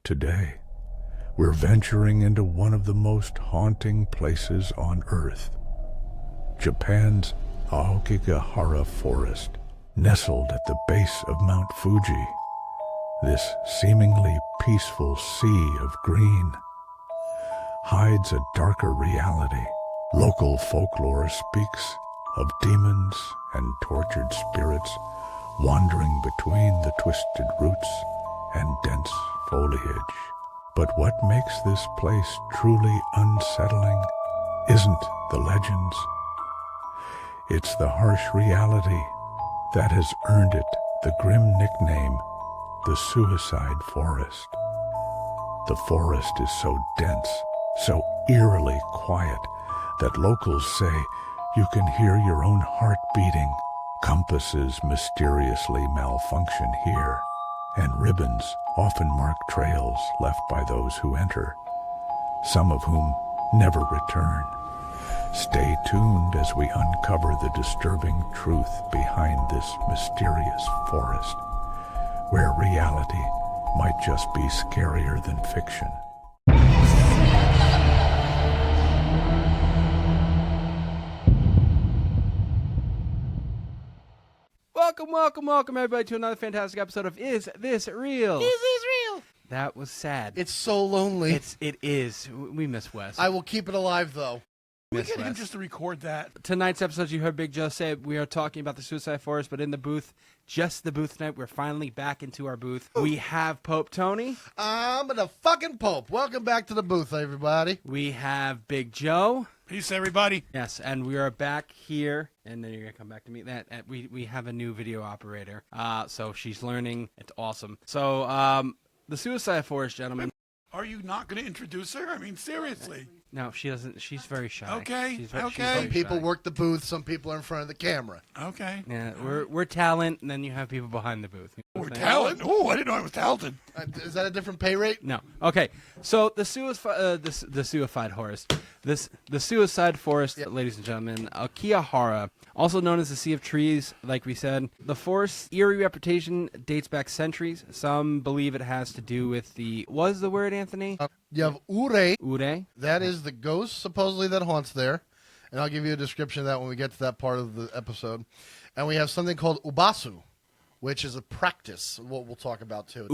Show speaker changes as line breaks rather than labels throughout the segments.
Today, we're venturing into one of the most haunting places on Earth. Japan's Aokigahara forest, nestled at the base of Mount Fuji. This seemingly peaceful sea of green hides a darker reality. Local folklore speaks of demons and tortured spirits wandering between the twisted roots and dense foliage. But what makes this place truly unsettling isn't the legends. It's the harsh reality that has earned it the grim nickname, the Suicide Forest. The forest is so dense, so eerily quiet, that locals say you can hear your own heart beating. Compasses mysteriously malfunction here, and ribbons often mark trails left by those who enter, some of whom never return. Stay tuned as we uncover the disturbing truth behind this mysterious forest, where reality might just be scarier than fiction.
Welcome, everybody, to another fantastic episode of Is This Real?
Is this real?
That was sad.
It's so lonely.
It is. We miss Wes.
I will keep it alive, though.
Miss
Get him
Wes.
just to record that.
Tonight's episode, you heard Big Joe say we are talking about the Suicide Forest, but in the booth, just the booth tonight. We're finally back into our booth. We have Pope Tony.
I'm the fucking Pope. Welcome back to the booth, everybody.
We have Big Joe.
Peace, everybody.
Yes, and we are back here, and then you're gonna come back to me. We have a new video operator, so she's learning. It's awesome. So the Suicide Forest, gentlemen.
Are you not going to introduce her? I mean, seriously.
No, she doesn't. She's very shy.
Okay,
She's
okay.
very
Some people
shy.
work the booth. Some people are in front of the camera.
Okay.
Yeah, we're talent, and then you have people behind the booth. You know
We're
what I'm saying?
talent. Oh, I didn't know I was talented.
Is that a different pay rate?
No. Okay. So the Suicide Forest, the Suicide Forest, ladies and gentlemen, Aokigahara, also known as the Sea of Trees, like we said. The forest's eerie reputation dates back centuries. Some believe it has to do with what is the word, Anthony?
You have yūrei.
Yūrei.
That is the ghost supposedly that haunts there. And I'll give you a description of that when we get to that part of the episode. And we have something called ubasu, which is a practice, what we'll talk about too.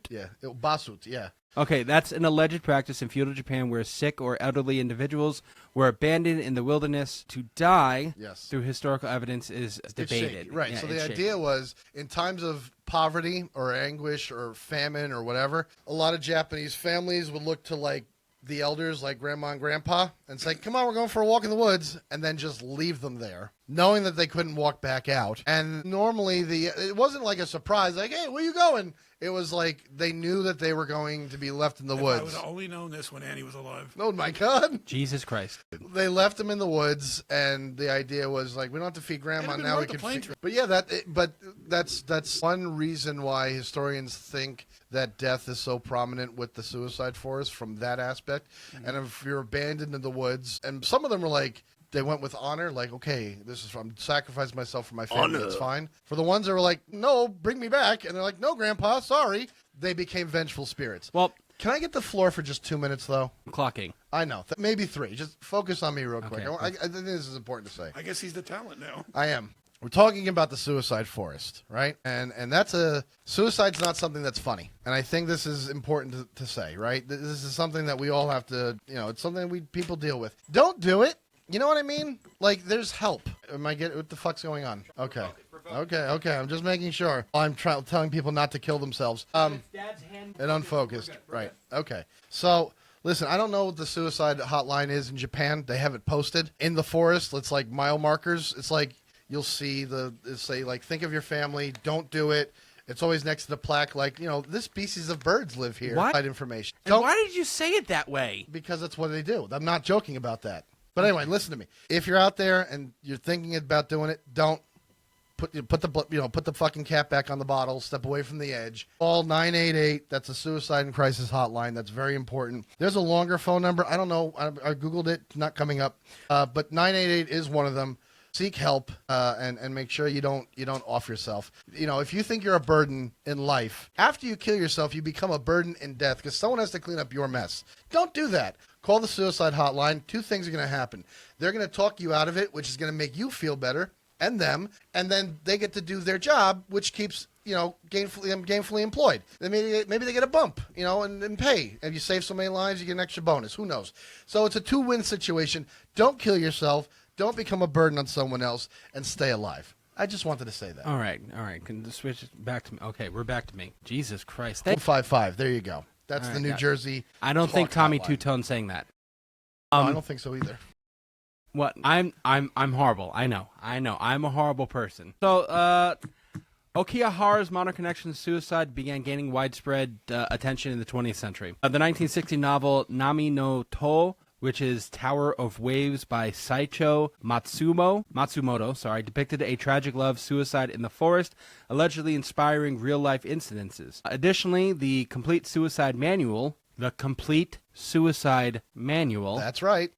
Yeah, ubasut, yeah.
Okay, that's an alleged practice in feudal Japan where sick or elderly individuals were abandoned in the wilderness to die.
Yes.
Through historical evidence is
It's
debated.
shaky, right.
Yeah,
So
it's
the
shaky.
idea was, in times of poverty or anguish or famine or whatever, a lot of Japanese families would look to like the elders, like grandma and grandpa, and say, come on, we're going for a walk in the woods, and then just leave them there, knowing that they couldn't walk back out. And normally it wasn't like a surprise, like, hey, where you going? It was like they knew that they were going to be left in the
If I
woods.
would have only known this when Annie was alive.
Oh my God.
Jesus Christ.
They left him in the woods, and the idea was like, we don't have to feed grandma,
It'd have been
now we
worth the
can
plane
feed.
trip.
But yeah, that's one reason why historians think that death is so prominent with the Suicide Forest from that aspect.
Mm-hmm.
And if you're abandoned in the woods, and some of them were like, they went with honor, like, okay, I'm sacrificing myself for my family, it's fine. For the ones that were like, no, bring me back, and they're like, no, grandpa, sorry, they became vengeful spirits.
Well,
Can I get the floor for just 2 minutes, though?
clocking.
I know. Maybe 3. Just focus on me real quick.
Okay.
I think this is important to say.
I guess he's the talent now.
I am. We're talking about the Suicide Forest, right? And suicide's not something that's funny. And I think this is important to say, right? This is something that we all have to, it's something people deal with. Don't do it. You know what I mean? Like, there's help. What the fuck's going on? Okay. Okay. I'm just making sure. I'm telling people not to kill themselves. And unfocused. Right. Okay. So, listen, I don't know what the suicide hotline is in Japan. They have it posted in the forest. It's like mile markers. It's like you'll see say, like, think of your family. Don't do it. It's always next to the plaque, like, this species of birds live here.
What?
That information.
And why did you say it that way?
Because that's what they do. I'm not joking about that. But anyway, listen to me. If you're out there and you're thinking about doing it, don't put the fucking cap back on the bottle. Step away from the edge. Call 988. That's a suicide and crisis hotline. That's very important. There's a longer phone number. I don't know. I googled it. Not coming up. But 988 is one of them. seek help, and make sure you don't off yourself. You know, if you think you're a burden in life, after you kill yourself, you become a burden in death because someone has to clean up your mess. Don't do that. Call the suicide hotline. Two things are going to happen. They're going to talk you out of it, which is going to make you feel better, and them, and then they get to do their job, which keeps, you know, gainfully employed. Then maybe they get a bump, you know, and pay. If you save so many lives, you get an extra bonus. Who knows? So it's a two-win situation. Don't kill yourself. Don't become a burden on someone else, and stay alive. I just wanted to say that.
All right. Can you switch it back to me? Okay, we're back to me. Jesus Christ.
455. There you go. That's
All
the
right,
New
got it.
Jersey.
I don't think
talk
Tommy
hotline.
Two-Tone saying that.
No, I don't think so either.
What? I'm horrible. I know. I'm a horrible person. So, Aokigahara's modern connection to suicide began gaining widespread attention in the 20th century. The 1960 novel Nami no To, which is Tower of Waves by Saicho Matsumoto, depicted a tragic love suicide in the forest, allegedly inspiring real-life incidences. Additionally, the Complete Suicide Manual,
That's right.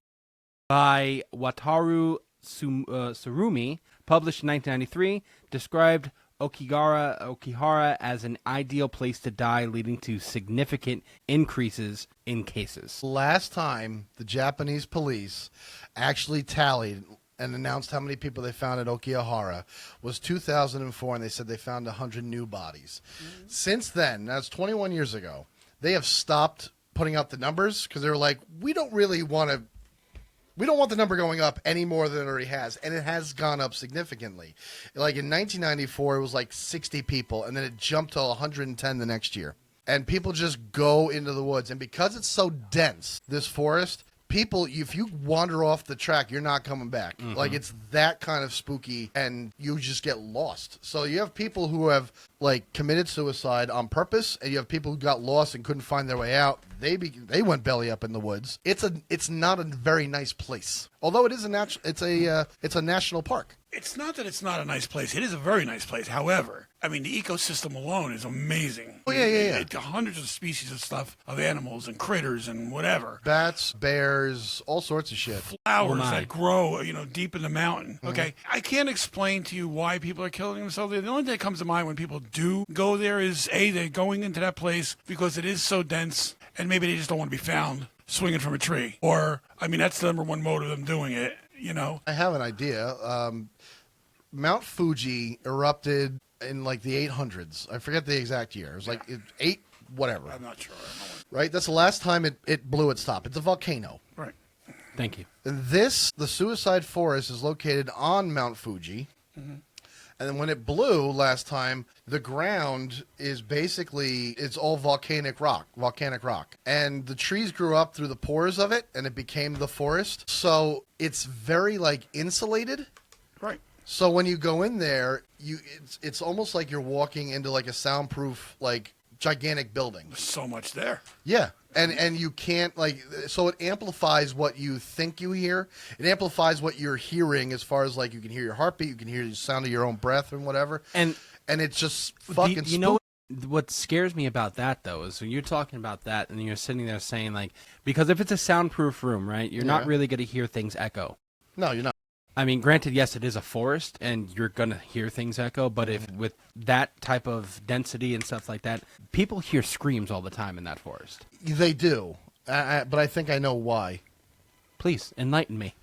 by Wataru Tsurumi, published in 1993, described Aokigahara as an ideal place to die, leading to significant increases in cases.
Last time the Japanese police actually tallied and announced how many people they found at Aokigahara was 2004, and they said they found 100 new bodies. Since then, that's 21 years ago, they have stopped putting out the numbers because they were like, we don't want the number going up any more than it already has, and it has gone up significantly. Like in 1994, it was like 60 people, and then it jumped to 110 the next year. And people just go into the woods, and because it's so dense, this forest, people, if you wander off the track, you're not coming back. Like, it's that kind of spooky, and you just get lost. So you have people who have, like, committed suicide on purpose, and you have people who got lost and couldn't find their way out. They went belly up in the woods. It's not a very nice place. Although it is it's a national park.
It's not that it's not a nice place. It is a very nice place. However, I mean, the ecosystem alone is amazing.
Oh, yeah.
Hundreds of species of stuff, of animals and critters and whatever.
Bats, bears, all sorts of shit.
Flowers
my.
that grow, you know, deep in the mountain. Okay, I can't explain to you why people are killing themselves. The only thing that comes to mind when people do go there is, A, they're going into that place because it is so dense, and maybe they just don't want to be found swinging from a tree. Or, I mean, that's the number one motive of them doing it, you know?
I have an idea. Mount Fuji erupted in like the 800s. I forget the exact year. It was like whatever.
I'm not sure.
Right? That's the last time it blew its top. It's a volcano.
Right.
Thank you.
And the suicide forest is located on Mount Fuji. And then when it blew last time, the ground is it's all volcanic rock. And the trees grew up through the pores of it, and it became the forest. So it's very, like, insulated.
Right.
So when you go in there, it's almost like you're walking into, like, a soundproof, like, gigantic building.
There's so much there.
Yeah. And you can't, like, so it amplifies what you think you hear. It amplifies what you're hearing as far as, like, you can hear your heartbeat, you can hear the sound of your own breath and whatever. And it's just fucking
you know what scares me about that, though, is when you're talking about that and you're sitting there saying, like, because if it's a soundproof room, right, you're not really going to hear things echo.
No, you're not.
I mean, granted, yes, it is a forest, and you're going to hear things echo, but if with that type of density and stuff like that, people hear screams all the time in that forest.
They do, but I think I know why.
Please, enlighten me.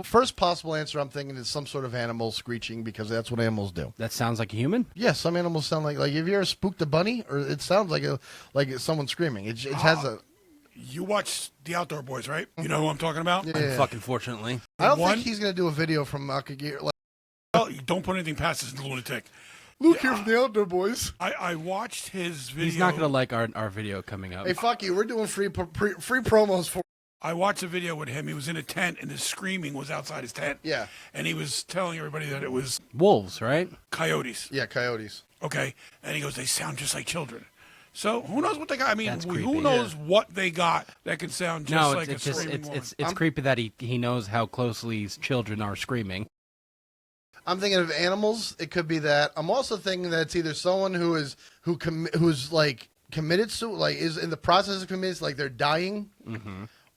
First possible answer I'm thinking is some sort of animal screeching, because that's what animals do.
That sounds like a human?
Yeah, some animals sound like have you ever spooked a bunny? Or it sounds like someone screaming. It has a...
You watch The Outdoor Boys, right? You know who I'm talking about?
Yeah.
Unfucking fortunately.
I don't think he's going to do a video from Aokigahara.
Well, you don't put anything past this lunatic.
Luke here from The Outdoor Boys.
I watched his video.
He's not going to like our video coming up.
Hey, fuck you. We're doing free promos for...
I watched a video with him. He was in a tent, and the screaming was outside his tent.
Yeah.
And he was telling everybody that it was
wolves, right?
coyotes.
Yeah, coyotes.
Okay. And he goes, they sound just like children. So who knows what they got? I mean,
That's
who
creepy.
knows what they got that can sound just like a screaming woman?
It's creepy that he knows how closely children are screaming.
I'm thinking of animals. It could be that. I'm also thinking that it's either someone who's like committed like is in the process of committing, like they're dying,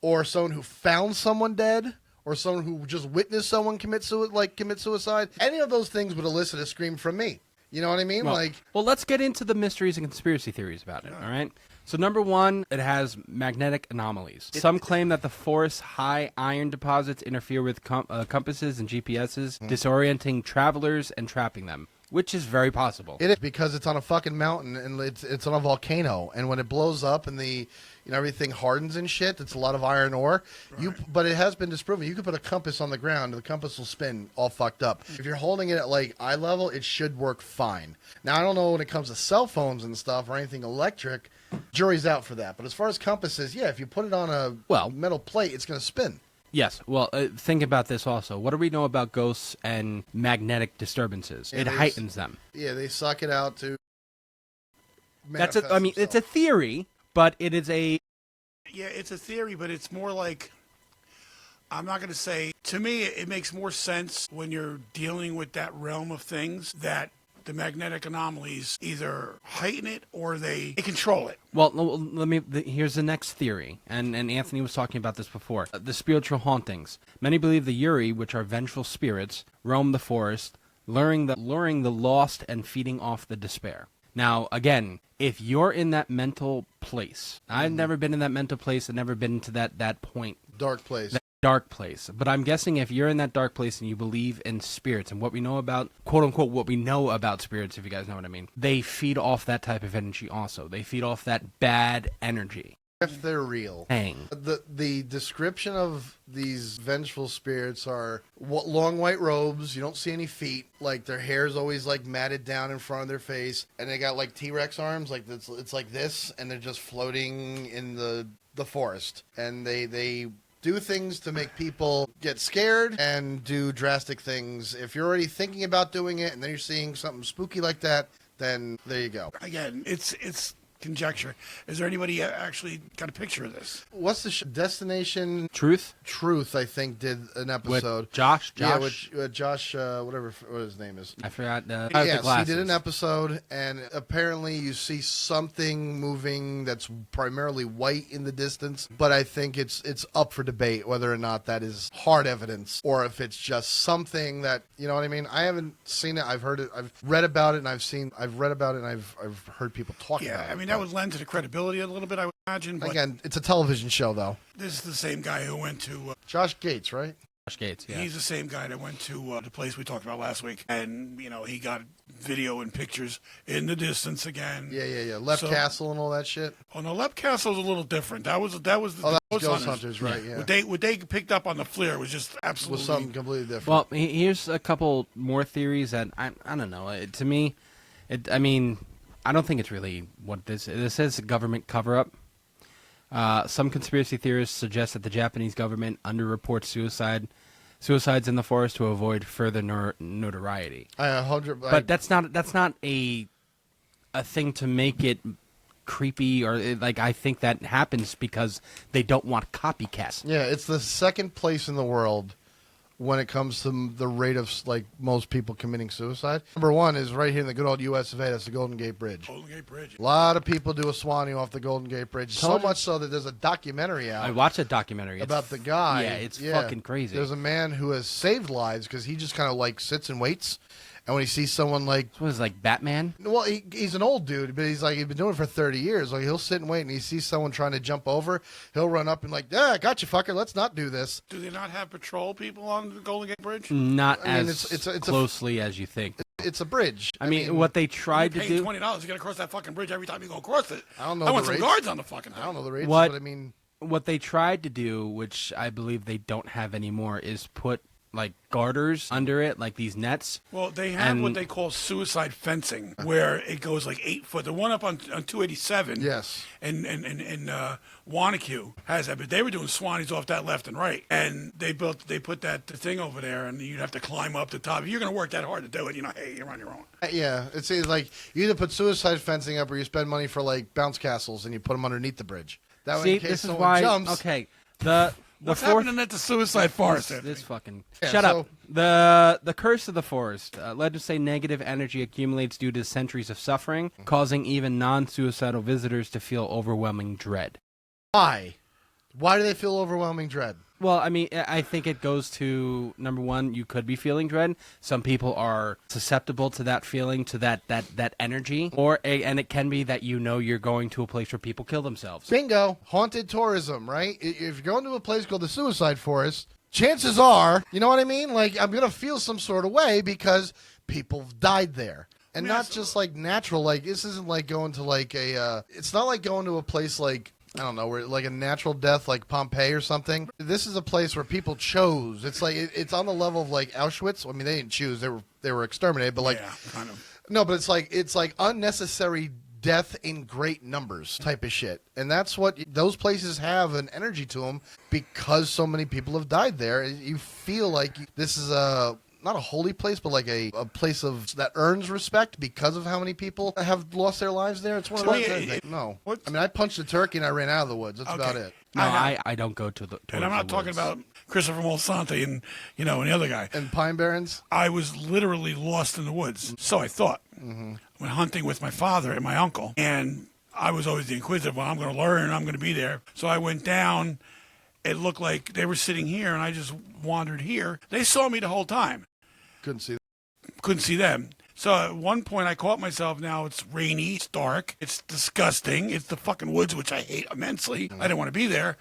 or someone who found someone dead, or someone who just witnessed someone commit suicide, any of those things would elicit a scream from me. You know what I mean?
Well, let's get into the mysteries and conspiracy theories about it, all right? So number one, it has magnetic anomalies. Some claim that the forest's high iron deposits interfere with compasses and GPSs, disorienting travelers and trapping them, which is very possible.
It is, because it's on a fucking mountain and it's on a volcano, and when it blows up and everything hardens and shit, it's a lot of iron ore. Right. But it has been disproven. You could put a compass on the ground and the compass will spin all fucked up. If you're holding it at like eye level, it should work fine. Now, I don't know when it comes to cell phones and stuff or anything electric, jury's out for that. But as far as compasses, yeah, if you put it on a metal plate, it's going to spin.
Yes. Well, think about this also. What do we know about ghosts and magnetic disturbances? It heightens them.
Yeah, they suck it out to
It's a theory, but it is a...
Yeah, it's a theory, but it's more like... I'm not going to say... To me, it makes more sense when you're dealing with that realm of things that the magnetic anomalies either heighten it or they control it.
Well, here's the next theory, and Anthony was talking about this before. The spiritual hauntings. Many believe the yūrei, which are vengeful spirits, roam the forest, luring the lost and feeding off the despair. Now, again, if you're in that mental place, I've never been in that mental place, I've never been to that point.
Dark place.
Dark place. But I'm guessing if you're in that dark place and you believe in spirits and what we know about, quote unquote, what we know about spirits, if you guys know what I mean, they feed off that type of energy also. They feed off that bad energy.
If they're real.
Dang.
The description of these vengeful spirits are long white robes. You don't see any feet. Like their hair's always like matted down in front of their face, and they got like T-Rex arms. Like it's like this, and they're just floating in the forest, and they do things to make people get scared and do drastic things. If you're already thinking about doing it, and then you're seeing something spooky like that, then there you go.
Again, it's conjecture. Is there anybody actually got a picture of this?
What's the Destination
Truth,
I think, did an episode.
With Josh?
Yeah, with Josh, whatever what his name is.
I forgot.
Yes, he did an episode, and apparently you see something moving that's primarily white in the distance, but I think it's up for debate whether or not that is hard evidence or if it's just something that, you know what I mean? I haven't seen it. I've heard it. I've read about it, and I've read about it, and I've heard people talk about it.
I mean, that would lend to the credibility a little bit, I would imagine. But
again, it's a television show, though.
This is the same guy who went to...
Josh Gates, right?
Josh Gates, yeah.
He's the same guy that went to the place we talked about last week. And, he got video and pictures in the distance again.
Yeah. Castle and all that shit.
Oh, no, Lep Castle's a little different. That was the
Ghost Hunters, right, yeah.
What they picked up on the flare was just absolutely...
Was something completely different.
Well, here's a couple more theories that, I don't know, to me, I don't think it's really what this is a government cover-up. Some conspiracy theorists suggest that the Japanese government underreports suicides in the forest to avoid further notoriety. But that's not a thing to make it creepy or I think that happens because they don't want copycats.
Yeah, it's the second place in the world when it comes to the rate of most people committing suicide. Number one is right here in the good old U.S. of A. That's the Golden Gate Bridge.
Golden Gate Bridge.
A lot of people do a swanny off the Golden Gate Bridge. So much so that there's a documentary out.
I watched a documentary
about the guy.
Yeah, it's fucking crazy.
There's a man who has saved lives because he just kind of sits and waits. And when he sees someone
what is Batman?
Well, he's an old dude, but he's been doing it for 30 years. He'll sit and wait, and he sees someone trying to jump over. He'll run up and I got you, fucker. Let's not do this.
Do they not have patrol people on the Golden Gate Bridge?
Not as closely as you think.
It's a bridge.
I mean, what they tried to do...
$20 to get across that fucking bridge every time you go across it.
I don't know.
I want some guards on the fucking thing.
I don't know the rates, but I mean...
What they tried to do, which I believe they don't have anymore, is put garters under it, these nets.
Well, they have what they call suicide fencing, where it goes 8 foot. The one up on 287,
yes,
and Wanacue has that, but they were doing swannies off that left and right, and they put that thing over there, and you'd have to climb up the top. If you're going to work that hard to do it, hey, you're on your own.
Yeah, it's you either put suicide fencing up, or you spend money for bounce castles, and you put them underneath the bridge. That way, in case
this is
someone
why.
Jumps.
Okay,
What's happening at the suicide forest?
This fucking shut up. The curse of the forest. Legends say negative energy accumulates due to centuries of suffering, causing even non-suicidal visitors to feel overwhelming dread.
Why? Why do they feel overwhelming dread?
Well, I mean, I think it goes to, number one, you could be feeling dread. Some people are susceptible to that feeling, to that energy. And it can be that you're going to a place where people kill themselves.
Bingo. Haunted tourism, right? If you're going to a place called the Suicide Forest, chances are, you know what I mean? Like, I'm going to feel some sort of way because people have died there. And not just like natural, like this isn't like going to like it's not like going to a place like, I don't know, where like a natural death like Pompeii or something. This is a place where people chose. It's like it's on the level of like Auschwitz. I mean, they didn't choose; they were exterminated. But like,
yeah, kind of.
No, but it's like unnecessary death in great numbers type of shit. And that's what those places have, an energy to them, because so many people have died there. You feel like this is not a holy place, but like a place of that earns respect because of how many people have lost their lives there. It's one of those things. No. I mean, I punched a turkey and I ran out of the woods. That's about it.
No, I don't go to the
And I'm not talking about Christopher Molsanti and, and the other guy.
And Pine Barrens?
I was literally lost in the woods. So I thought. Mm-hmm. Went hunting with my father and my uncle. And I was always the inquisitive. Well, I'm going to learn. I'm going to be there. So I went down. It looked like they were sitting here, and I just wandered here. They saw me the whole time. Couldn't see them. So at one point I caught myself, now it's rainy, it's dark, it's disgusting, it's the fucking woods, which I hate immensely. I didn't want to be there.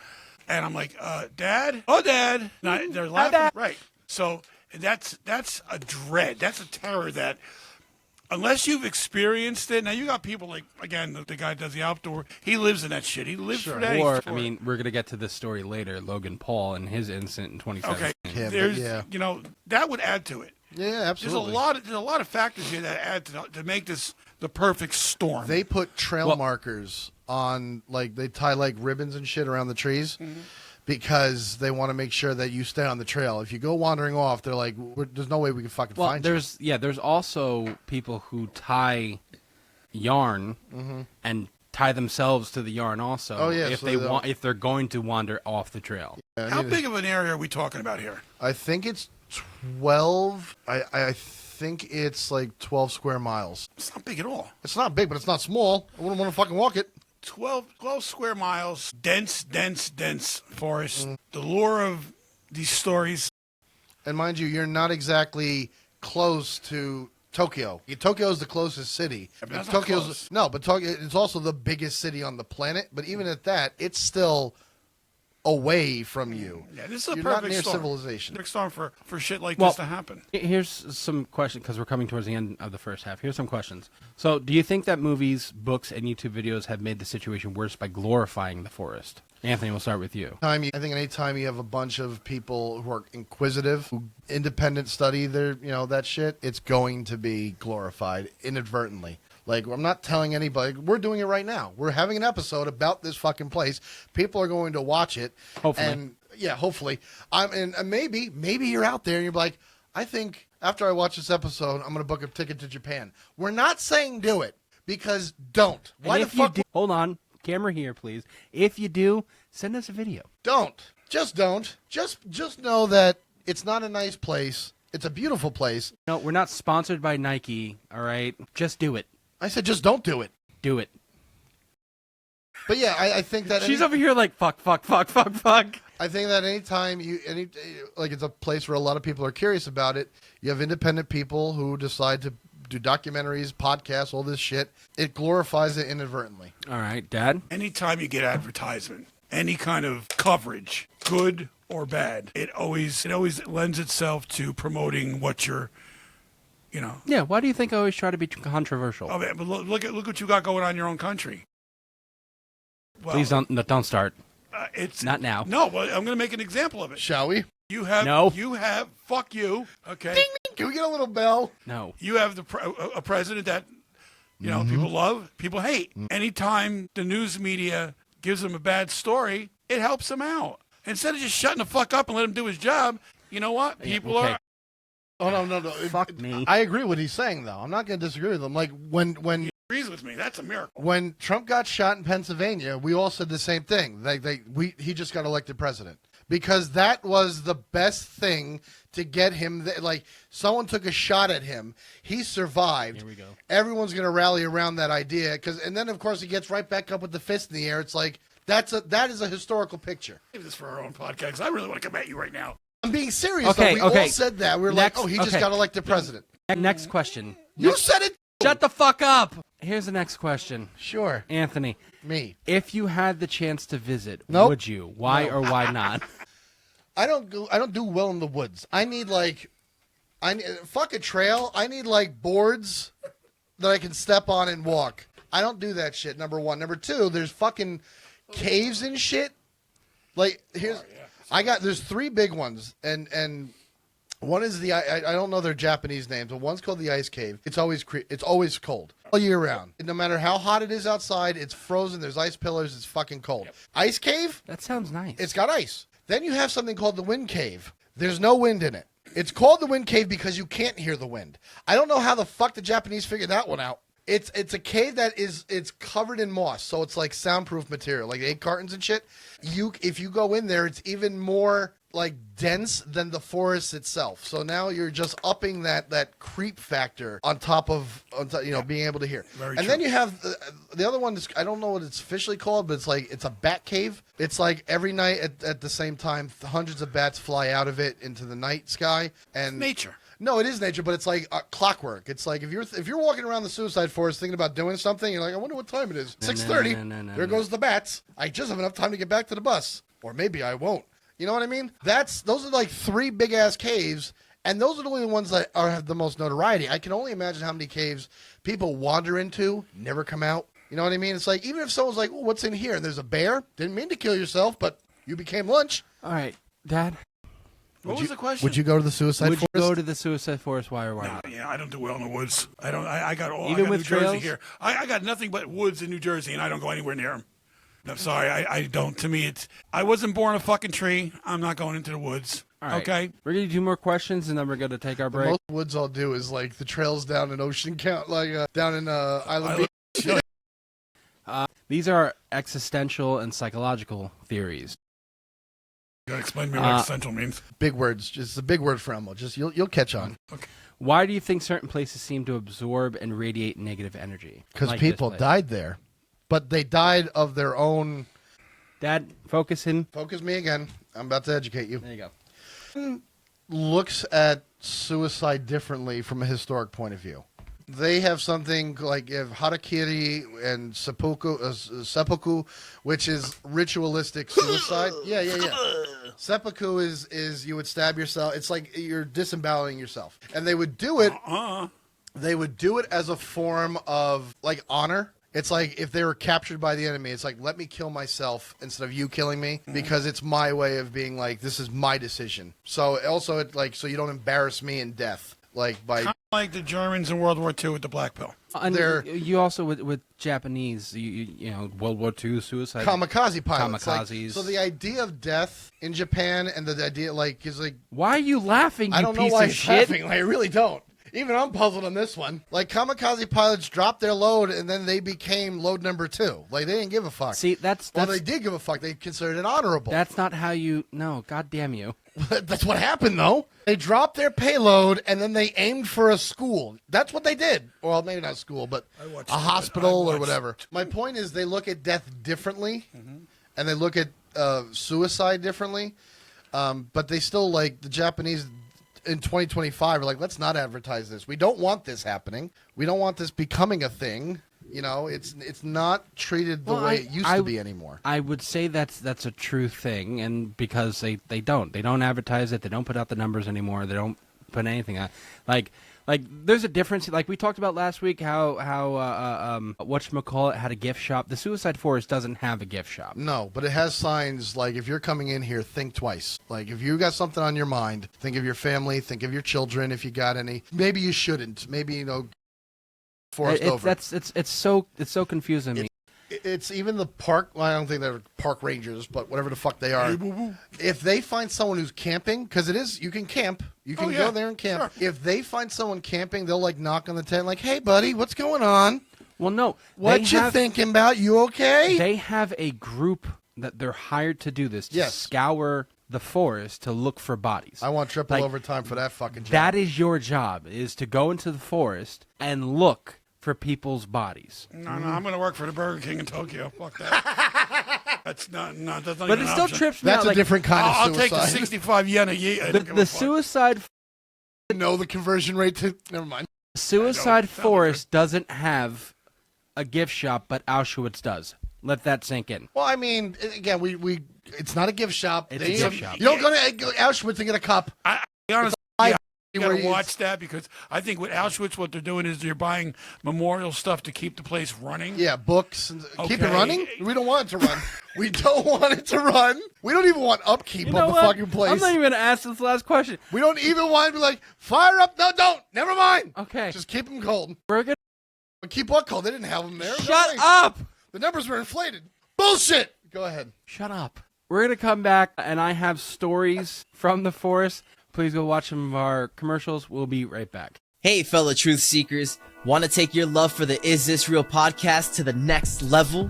And I'm like, Dad? Oh, Dad. And they're laughing.
Dad.
Right. So that's a dread. That's a terror that, unless you've experienced it. Now, you got people like, again, the guy does the outdoor. He lives in that shit. He lives for that.
Or, I mean, we're going to get to this story later. Logan Paul and his incident in 2017.
Yeah,
there's, that would add to it.
Yeah, absolutely.
There's a lot of factors here that add to make this the perfect storm.
They put trail markers on, like, they tie, like, ribbons and shit around the trees because they want to make sure that you stay on the trail. If you go wandering off, they're like, there's no way we can fucking find you.
There's also people who tie yarn and tie themselves to the yarn also.
Oh, yeah.
If they're going to wander off the trail.
How big of an area are we talking about here?
I think it's 12. I think it's like 12 square miles.
It's not big at all.
It's not big, but it's not small. I wouldn't want to fucking walk it.
12 square miles, dense forest. The lure of these stories.
And mind you, you're not exactly close to Tokyo. Tokyo is the closest city.
That's not close.
No, but Tokyo, it's also the biggest city on the planet. But even at that, it's still away from you.
Yeah, this is a
You're
perfect
not near
storm.
civilization.
Perfect storm for shit like this to happen.
Here's some questions, because we're coming towards the end of the first half. Here's some questions. So, do you think that movies, books, and YouTube videos have made the situation worse by glorifying the forest? Anthony, we'll start with you.
I think anytime you have a bunch of people who are inquisitive, who independent study their, that shit, it's going to be glorified inadvertently. Like, I'm not telling anybody. We're doing it right now. We're having an episode about this fucking place. People are going to watch it.
Hopefully.
And, yeah, hopefully. And maybe you're out there and you're like, I think after I watch this episode, I'm going to book a ticket to Japan. We're not saying do it, because don't. Why the fuck?
Hold on. Camera here, please. If you do, send us a video.
Don't. Just don't. Just know that it's not a nice place. It's a beautiful place.
No, we're not sponsored by Nike, all right? Just do it.
I said just don't do it.
Do it.
But yeah, I think that
she's over here like fuck. I
think that anytime it's a place where a lot of people are curious about it, you have independent people who decide to do documentaries, podcasts, all this shit. It glorifies it inadvertently.
All right, Dad?
Anytime you get advertisement, any kind of coverage, good or bad, it always lends itself to promoting what you're,
Yeah, why do you think I always try to be controversial?
Oh, man, but look what you got going on in your own country. Well,
Please don't start.
It's
not now.
No, well, I'm going to make an example of it.
Shall we?
You have, fuck you, okay?
Ding, ding. Can we get a little bell?
No.
You have a president that, people love, people hate. Anytime the news media gives him a bad story, it helps him out. Instead of just shutting the fuck up and let him do his job, you know what? People are...
Oh, no.
Fuck me.
I agree with what he's saying, though. I'm not going to disagree with him. Like, when
He agrees with me. That's a miracle.
When Trump got shot in Pennsylvania, we all said the same thing. He just got elected president. because that was the best thing to get him. Like, someone took a shot at him. He survived.
Here we go.
Everyone's going to rally around that idea. And then, of course, he gets right back up with the fist in the air. It's like, that is a historical picture.
Save this for our own podcast. I really want to come at you right now.
I'm being serious,
Okay,
though. We
okay.
all said that. We were
Next-
like, oh, he just
okay.
got elected president.
Next question.
You said it.
Shut the fuck up. Here's the next question.
Sure.
Anthony,
Me.
if you had the chance to visit,
Nope.
would you? Why or why not?
I don't do well in the woods. I need fuck a trail. I need like boards that I can step on and walk. I don't do that shit. Number one. Number two, there's fucking caves and shit. Like there's 3 big ones, and one is I don't know their Japanese names, but one's called the Ice Cave. It's always cold all year round. No matter how hot it is outside, it's frozen. There's ice pillars. It's fucking cold. Yep. Ice Cave.
That sounds nice.
It's got ice. Then you have something called the Wind Cave. There's no wind in it. It's called the Wind Cave because you can't hear the wind. I don't know how the fuck the Japanese figured that one out. It's a cave that it's covered in moss, so it's like soundproof material, like egg cartons and shit. If you go in there, it's even more like dense than the forest itself. So now you're just upping that creep factor on top of being able to hear.
Very
and
true.
then you have the other one. I don't know what it's officially called, but it's a bat cave. It's like every night at the same time, hundreds of bats fly out of it into the night sky. And
Nature.
No, it is nature, but it's like clockwork. It's like if you're walking around the suicide forest thinking about doing something, you're like, I wonder what time it is. 6:30.
No,
There goes the bats. I just have enough time to get back to the bus, or maybe I won't. You know what I mean? Those are like 3 big ass caves, and those are the only ones that have the most notoriety. I can only imagine how many caves people wander into, never come out. You know what I mean? It's like, even if someone's like, oh, what's in here? And there's a bear. Didn't mean to kill yourself, but you became lunch.
All right, Dad.
What was the question?
Would you go to the suicide
Would
forest?
you go to the suicide forest? Why or why
No,
not?
yeah, I don't do well in the woods. I don't. I got all.
Even
I got
with
New Jersey
trails?
here. I got nothing but woods in New Jersey, and I don't go anywhere near them. I'm sorry, I don't. To me, I wasn't born a fucking tree. I'm not going into the woods.
All right.
Okay.
We're going to do more questions, and then we're going to take our break.
Most woods I'll do is like the trails down in Ocean Count, down in Island Beach.
These are existential and psychological theories.
You gotta explain to me what existential means.
Big words, just a big word for Elmo. Just you'll catch on.
Okay.
Why do you think certain places seem to absorb and radiate negative energy?
Because
Like this
people
place.
died there, but they died of their own.
Dad, focus in.
Focus me again. I'm about to educate you.
There you go.
Looks at suicide differently from a historic point of view. They have something like harakiri and seppuku, which is ritualistic suicide. Yeah. Seppuku is you would stab yourself. It's like you're disemboweling yourself, and they would do it. They would do it as a form of like honor. It's like if they were captured by the enemy, it's like, let me kill myself instead of you killing me, because it's my way of being like, this is my decision. So also so you don't embarrass me in death. Like by
Kind of like the Germans in World War II with the black pill.
And
They're-
you also with Japanese, you know, World War II suicide.
kamikaze pilots.
Kamikazes.
So the idea of death in Japan and the idea is like,
Why are you laughing? You
I don't know
piece
why
of
he's
shit.
laughing. Like, I really don't. Even I'm puzzled on this one. Like, kamikaze pilots dropped their load and then they became load number 2. Like, they didn't give a fuck.
See, that's
Well, they did give a fuck. They considered it honorable.
that's not how you. No, God damn you.
That's what happened, though. They dropped their payload and then they aimed for a school. That's what they did. Well, maybe not school, but
watched
a
it.
hospital
I
or
watched-
whatever. My point is they look at death differently and they look at suicide differently. But they still, like, the Japanese in 2025 are like, let's not advertise this. We don't want this happening. We don't want this becoming a thing. You know, it's not treated the way it used to be anymore.
I would say that's a true thing, and because they don't advertise it, they don't put out the numbers anymore, they don't put anything out. Like there's a difference. Like we talked about last week, how whatchamacallit had a gift shop. The Suicide Forest doesn't have a gift shop.
No, but it has signs like, if you're coming in here, think twice. Like, if you got something on your mind, think of your family, think of your children if you got any. Maybe you shouldn't. Maybe, forest over.
It's so confusing me.
It's even the park. Well, I don't think they're park rangers, but whatever the fuck they are. If they find someone who's camping, because you can camp. You can go there and camp.
Sure.
If they find someone camping, they'll like knock on the tent, like, "Hey, buddy, what's going on?
Well, no,
What you thinking about? You okay?"
They have a group that they're hired to do this, to
Yes.
scour the forest to look for bodies.
I want triple
Like,
overtime for that fucking job.
That is your job, is to go into the forest and look for people's bodies.
No, I'm going to work for the Burger King in Tokyo. Fuck that. That's not
But
even
it
an
still
option.
trips me
That's
out.
a
Like,
different kind of
I'll
suicide.
take the 65 yen a year. I don't give
the
a fuck.
suicide
No, the conversion rate to... Never mind.
Suicide Forest doesn't have a gift shop, but Auschwitz does. Let that sink in.
Well, I mean, again, we it's not a gift shop.
It's a gift shop.
You don't go to Auschwitz and get a cup.
I be honest, you got
where
to
you-
watch that because I think with Auschwitz, what they're doing is they're buying memorial stuff to keep the place running.
Yeah, books. And, keep it
Okay.
running? We don't want it to run. We don't want it to run. We don't even want upkeep
You
of
know
the
what?
fucking place.
I'm not even going to ask this last question.
We don't even want to be like, fire up. No, don't. Never mind.
Okay.
Just keep them cold.
We're going
But keep what cold? They didn't have them there.
to...
No
Shut
way.
up!
The numbers were inflated. Bullshit. Go ahead.
Shut up. We're going to come back, and I have stories from the forest. Please go watch some of our commercials. We'll be right back.
Hey, fellow truth seekers. Want to take your love for the Is This Real podcast to the next level?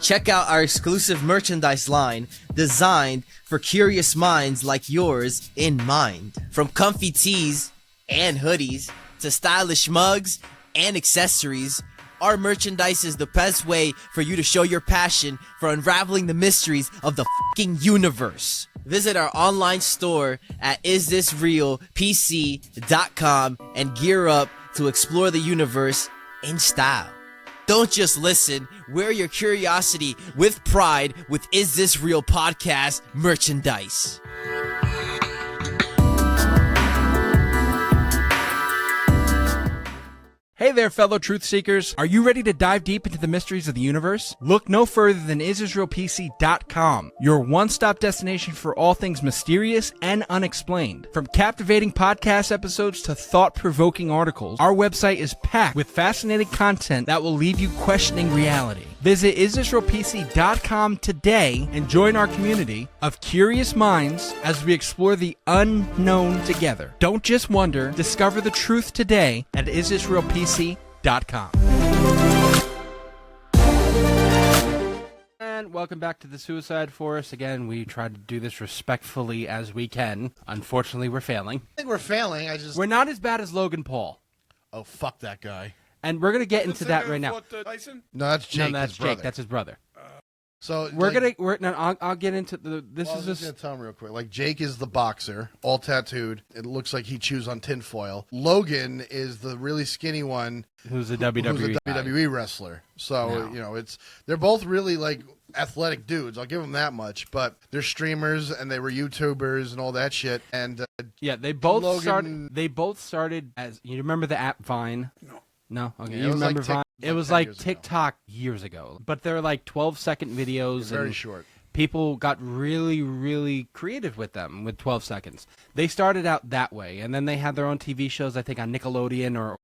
Check out our exclusive merchandise line designed for curious minds like yours in mind. From comfy tees and hoodies to stylish mugs and accessories, our merchandise is the best way for you to show your passion for unraveling the mysteries of the fucking universe. Visit our online store at isthisrealpc.com and gear up to explore the universe in style. Don't just listen, wear your curiosity with pride with Is This Real podcast merchandise.
Hey there, fellow truth seekers. Are you ready to dive deep into the mysteries of the universe? Look no further than isisraelpc.com, your one-stop destination for all things mysterious and unexplained. From captivating podcast episodes to thought-provoking articles, our website is packed with fascinating content that will leave you questioning reality. Visit isisraelpc.com today and join our community of curious minds as we explore the unknown together. Don't just wonder, discover the truth today at isisraelpc.com. And welcome back to the Suicide Forest. Again, we try to do this respectfully as we can. Unfortunately, we're failing.
I think we're failing.
We're not as bad as Logan Paul.
Oh, fuck that guy.
And we're going to get into that right now.
Tyson?
No, that's Jake.
No, that's
his
Jake.
brother.
That's his brother.
So
I'll get into the. This
Well, I
is
was
just.
gonna tell him real quick. Like Jake is the boxer, all tattooed. It looks like he chews on tinfoil. Logan is the really skinny one,
Who's a WWE?
who's a
guy.
WWE wrestler. So
No.
they're both really like athletic dudes. I'll give them that much. But they're streamers and they were YouTubers and all that shit. And
Yeah, they both
Logan-
started. They both started as. You remember the app Vine?
No.
No. Okay.
Yeah,
you
it was like
remember Vine?
Tik-
It
like
was
10
like
years ago.
TikTok years ago, but they're like 12-second videos.
very
and
short.
People got really, really creative with them with 12 seconds. They started out that way, and then they had their own TV shows. I think on Nickelodeon or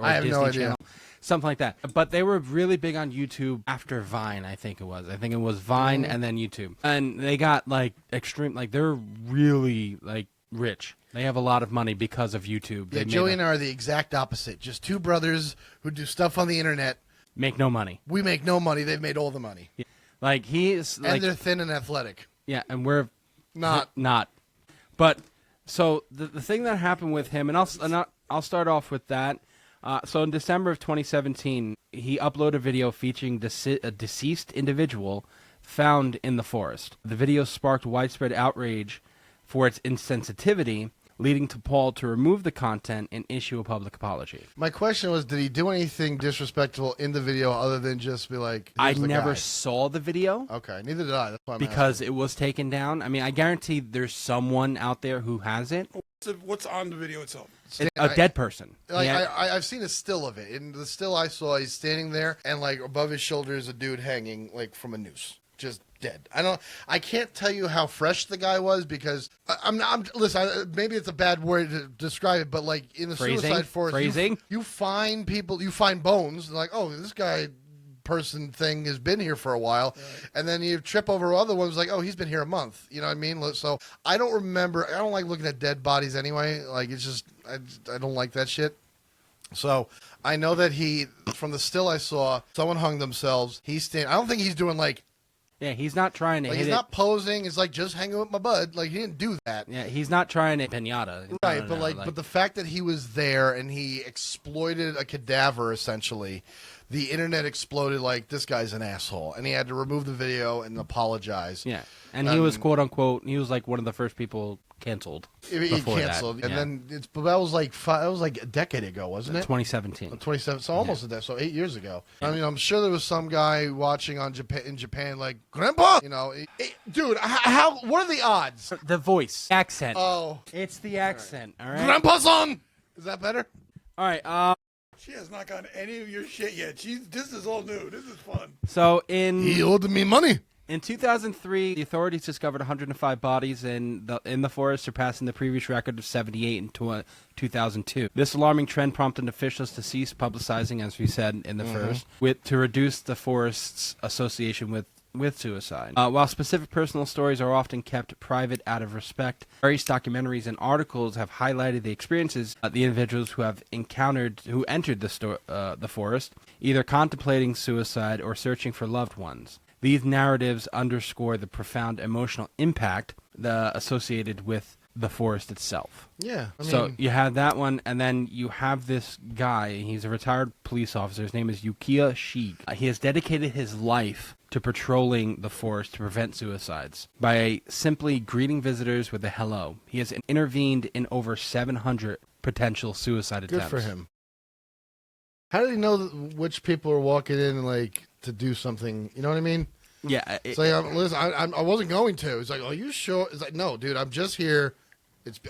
I have
Disney
no idea.
Channel, something like that. But they were really big on YouTube after Vine. I think it was. I think it was Vine and then YouTube, and they got like extreme. Like they're really like rich. They have a lot of money because of YouTube.
Yeah,
They
Joey
made
and I are the exact opposite. Just two brothers who do stuff on the internet.
make no money.
We make no money. They've made all the money.
Like he is like
And they're thin and athletic.
yeah, and we're
Not.
But so the thing that happened with him, and I'll start off with that. So in December of 2017, he uploaded a video featuring a deceased individual found in the forest. The video sparked widespread outrage for its insensitivity, leading to Paul to remove the content and issue a public apology.
My question was, did he do anything disrespectful in the video other than just be like,
I
"Here's the
never
guy"?
saw the video.
Okay, neither did I. That's why I'm
Because
asking.
it was taken down. I mean, I guarantee there's someone out there who has it.
What's on the video itself?
It's a dead person.
Like,
Yeah.
I've seen a still of it. In the still I saw, he's standing there, and like above his shoulder is a dude hanging like from a noose, just dead. I can't tell you how fresh the guy was because listen. Maybe it's a bad word to describe it, but like in the
Phrasing?
suicide forest,
Phrasing?
you find people, you find bones, like, oh, this guy person thing has been here for a while, and then you trip over other ones like, oh, he's been here a month. You know what I mean? So I don't remember. I don't like looking at dead bodies anyway. Like it's just I don't like that shit. So I know that from the still I saw, someone hung themselves. He's standing. I don't think he's doing like
Yeah, he's not trying to
Like,
hit
he's
it.
not posing. It's like just hanging with my bud. Like, he didn't do that.
Yeah, he's not trying to pinata.
Right,
No,
but
no,
but the fact that he was there and he exploited a cadaver, essentially, the internet exploded like, this guy's an asshole, and he had to remove the video and apologize.
yeah, and he was quote unquote. He was like one of the first people canceled.
He
before
canceled,
that.
and
Yeah.
then but that was like a decade ago, wasn't it?
2017.
27, so almost a decade, so 8 years ago. I mean, I'm sure there was some guy watching in Japan, like, Grandpa, dude, how? What are the odds?
The voice, accent.
Oh,
It's the accent. All right.
Grandpa-san! Is that better?
All right.
She has not gotten any of your shit yet. This is all new. This is fun.
So
He owed me money.
in 2003, the authorities discovered 105 bodies in the forest, surpassing the previous record of 78 in 2002. This alarming trend prompted officials to cease publicizing, as we said in the first, to reduce the forest's association with suicide. While specific personal stories are often kept private out of respect, various documentaries and articles have highlighted the experiences of the individuals who entered the forest, either contemplating suicide or searching for loved ones. These narratives underscore the profound emotional impact associated with the forest itself.
Yeah.
So you have that one, and then you have this guy. He's a retired police officer. His name is Yukiya Shige. He has dedicated his life to patrolling the forest to prevent suicides by simply greeting visitors with a hello. He has intervened in over 700 potential suicide
Good
attempts.
for him. How did he know which people are walking in, like, to do something? You know what I mean?
Yeah.
It's like, listen, I wasn't going to. It's like, are you sure? It's like, no, dude, I'm just here.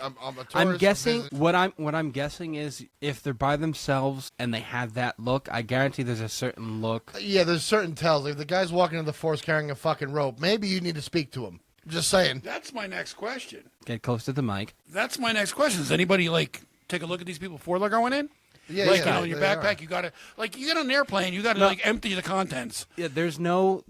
I'm a tourist.
I'm guessing
visit-
what I'm guessing is if they're by themselves and they have that look, I guarantee there's a certain look.
Yeah, there's certain tells. Like, if the guy's walking in the forest carrying a fucking rope, maybe you need to speak to him. Just saying.
That's my next question.
Get close to the mic.
That's my next question. Does anybody, like, take a look at these people before they're going in?
Yeah,
Like,
yeah,
in your
they
backpack,
are.
you got to, like, you get on an airplane, you got to, like, empty the contents.
Yeah, there's
Well,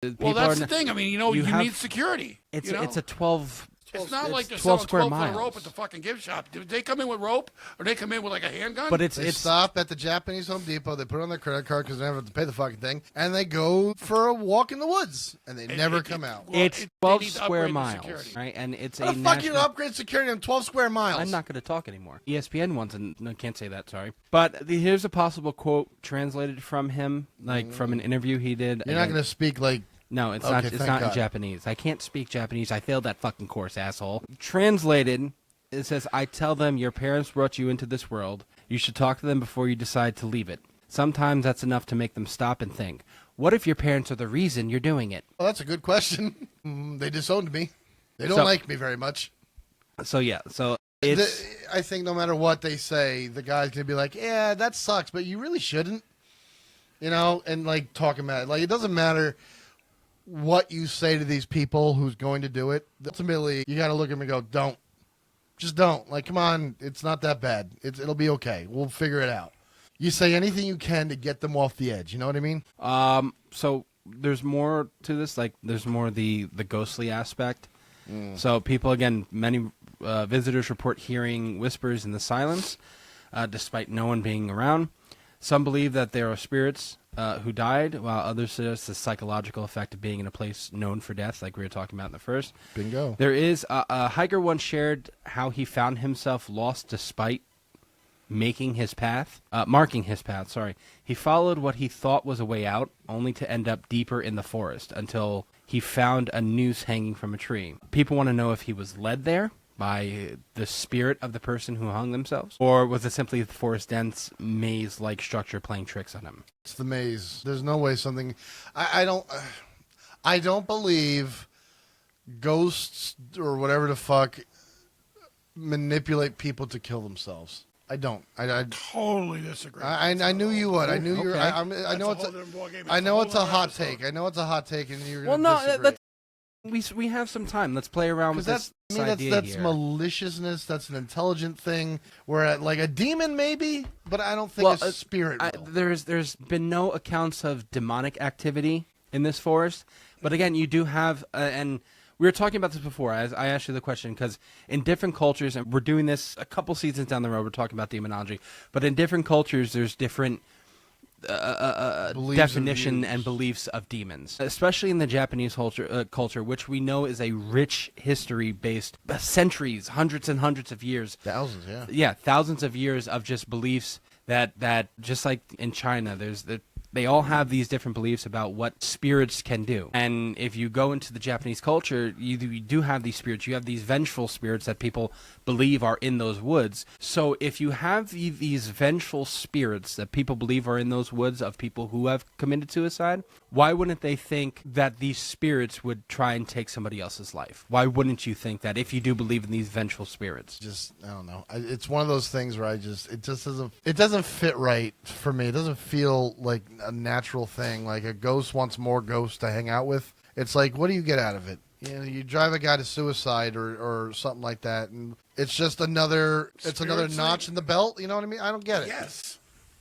people
that's
are
the thing. I mean,
you
you
have-
need security.
It's
you know?
it's a 12.
It's not like they're
12
selling
square
12-foot
miles.
rope at the fucking gift shop. Do they come in with rope, or they come in with like a handgun?
But
They
it's
stop at the Japanese Home Depot. They put it on their credit card because they never have to pay the fucking thing, and they go for a walk in the woods, and they never come out.
well,
it's
they
12
need to
square
upgrade the
miles,
security.
right? And it's
How
a
the fuck you
national.
upgrade security on 12 square miles?
I'm not going to talk anymore. ESPN wants, and no, can't say that. Sorry, but here's a possible quote translated from him, like from an interview he did.
You're not going to speak like.
No, it's
Okay,
not. It's
thank
not in
God.
Japanese. I can't speak Japanese. I failed that fucking course, asshole. Translated, it says, "I tell them your parents brought you into this world. You should talk to them before you decide to leave it. Sometimes that's enough to make them stop and think. What if your parents are the reason you're doing it?"
Well, that's a good question. They disowned me. They don't
So-
like me very much.
So yeah, so it's
I think no matter what they say, the guy's gonna be like, "Yeah, that sucks, but you really shouldn't," and like talking about it. Like, it doesn't matter what you say to these people who's going to do it. Ultimately, you got to look at them and go, "Don't, just don't." Like, come on, it's not that bad. It'll be okay. We'll figure it out. You say anything you can to get them off the edge. You know what I mean?
so there's more to this. Like there's more the ghostly aspect. So people, again, many visitors report hearing whispers in the silence, despite no one being around. Some believe that there are spirits who died, while others suggest the psychological effect of being in a place known for death, like we were talking about in the first.
Bingo.
There is a hiker once shared how he found himself lost despite marking his path. Sorry, he followed what he thought was a way out, only to end up deeper in the forest until he found a noose hanging from a tree. People want to know if he was led there by the spirit of the person who hung themselves, or was it simply the forest dense maze-like structure playing tricks on him?
It's the maze. There's no way something. I don't believe ghosts or whatever the fuck manipulate people to kill themselves. I don't. I
Totally disagree.
I knew you would. I knew you were.
Okay.
I
That's
know
a
it's.
whole different ballgame.
I know it's a
whole other
hot
episode.
take. I know it's a hot take, and you're
Well,
gonna
no,
disagree.
we have some time. Let's play around with
Because
this
that's
idea
that's
here.
maliciousness. That's an intelligent thing. Where like a demon maybe, but I don't think a spirit will.
There's been no accounts of demonic activity in this forest, but again, you do have, and we were talking about this before. As I asked you the question, because in different cultures, and we're doing this a couple seasons down the road, we're talking about demonology, but in different cultures, there's different
Beliefs
definition
and
and beliefs of demons, especially in the Japanese culture, which we know is a rich history based centuries, hundreds and hundreds of years,
Thousands, yeah.
yeah, thousands of years of just beliefs that just like in China, they all have these different beliefs about what spirits can do. And if you go into the Japanese culture, you do have these spirits. You have these vengeful spirits that people believe are in those woods. So if you have these vengeful spirits that people believe are in those woods of people who have committed suicide, why wouldn't they think that these spirits would try and take somebody else's life? Why wouldn't you think that if you do believe in these vengeful spirits?
Just, I don't know. It's one of those things where it doesn't fit right for me. It doesn't feel like a natural thing. Like a ghost wants more ghosts to hang out with. It's like, what do you get out of it? You know, you drive a guy to suicide or something like that, and it's just another notch in the belt. You know what I mean? I don't get it.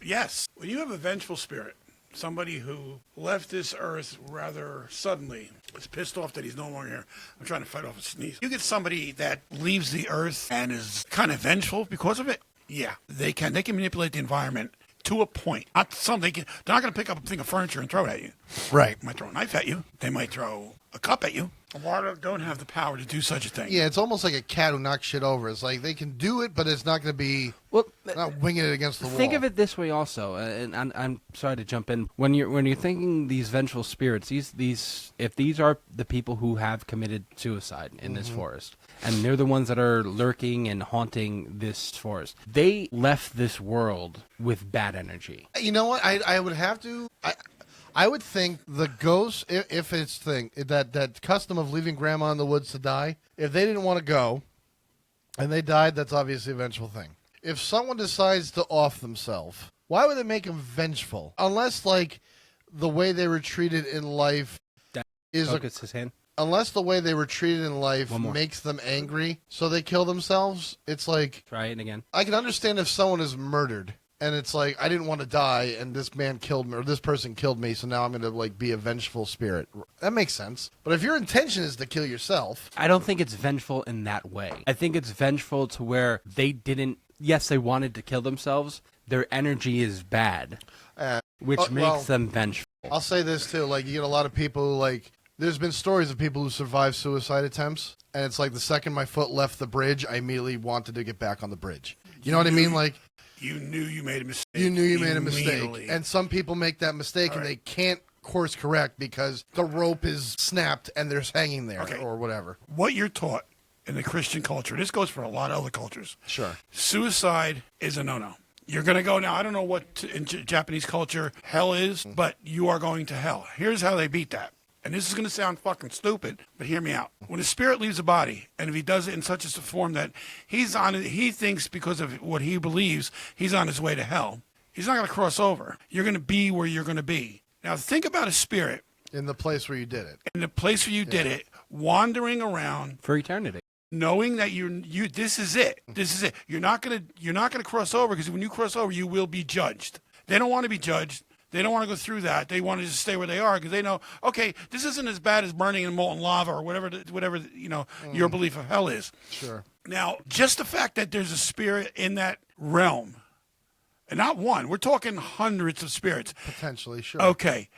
Yes. When you have a vengeful spirit, somebody who left this earth rather suddenly, is pissed off that he's no longer here. I'm trying to fight off a sneeze. You get somebody that leaves the earth and is kind of vengeful because of it. Yeah, they can manipulate the environment to a point. Not something. They're not going to pick up a thing of furniture and throw it at you.
Right.
They might throw a knife at you. They might throw a cup at you. Water don't have the power to do such a thing.
Yeah, it's almost like a cat who knocks shit over. It's like they can do it, but it's not going to be not winging it against the wall.
Think of it this way, also, and I'm sorry to jump in. When you're thinking these vengeful spirits, if these are the people who have committed suicide in this forest, and they're the ones that are lurking and haunting this forest, they left this world with bad energy.
You know what? I would have to. I would think the ghosts, if it's that custom of leaving grandma in the woods to die, if they didn't want to go and they died, that's obviously a vengeful thing. If someone decides to off themselves, why would they make them vengeful? Unless, like, the way they were treated in life
Focus his hand.
Unless the way they were treated in life makes them angry, so they kill themselves, it's like...
Try it again.
I can understand if someone is murdered. And it's like, I didn't want to die, and this man killed me, or this person killed me, so now I'm going to, like, be a vengeful spirit. That makes sense. But if your intention is to kill yourself...
I don't think it's vengeful in that way. I think it's vengeful to where they didn't... Yes, they wanted to kill themselves. Their energy is bad, which makes them vengeful.
I'll say this, too. Like, you get a lot of people, like... There's been stories of people who survived suicide attempts, and it's like the second my foot left the bridge, I immediately wanted to get back on the bridge. You know what I mean? Like...
You knew you made a mistake.
You knew you made a mistake. And some people make that mistake and they can't course correct because the rope is snapped and they're hanging there or whatever.
What you're taught in the Christian culture, this goes for a lot of other cultures.
Sure.
Suicide is a no-no. You're going to go now. I don't know what in Japanese culture hell is, but you are going to hell. Here's how they beat that. And this is going to sound fucking stupid, but hear me out. When a spirit leaves a body, and if he does it in such a form that he thinks because of what he believes, he's on his way to hell, he's not going to cross over. You're going to be where you're going to be. Now, think about a spirit.
In the place where you did it.
In the place where you did it, wandering around.
For eternity.
Knowing that this is it. This is it. You're not going to cross over, because when you cross over, you will be judged. They don't want to be judged. They don't want to go through that. They want to just stay where they are because they know, okay, this isn't as bad as burning in molten lava or whatever your belief of hell is.
Sure.
Now, just the fact that there's a spirit in that realm, and not one, we're talking hundreds of spirits.
Potentially, sure.
Okay,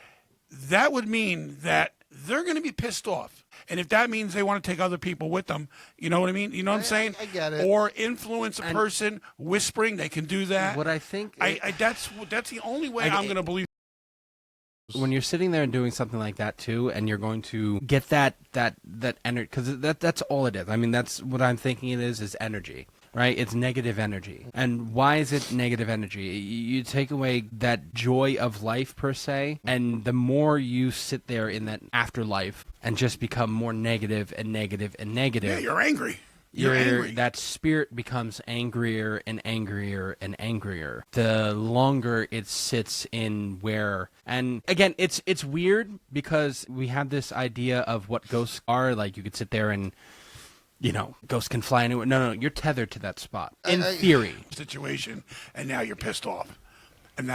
that would mean that they're going to be pissed off. And if that means they want to take other people with them, you know what I mean? You know what I'm saying?
I get it.
Or influence a person whispering, they can do that.
What I think...
that's the only way I'm going to believe.
When you're sitting there and doing something like that, too, and you're going to get that energy... Because that's all it is. I mean, that's what I'm thinking it is energy. Right? It's negative energy. And why is it negative energy? You take away that joy of life, per se, and the more you sit there in that afterlife and just become more negative and negative and negative...
Yeah, you're angry. You're angry.
That spirit becomes angrier and angrier and angrier the longer it sits in where... And again, it's weird because we have this idea of what ghosts are. Like, you could sit there and... ghosts can fly anywhere. No, you're tethered to that spot. In theory.
Situation, and now you're pissed off. And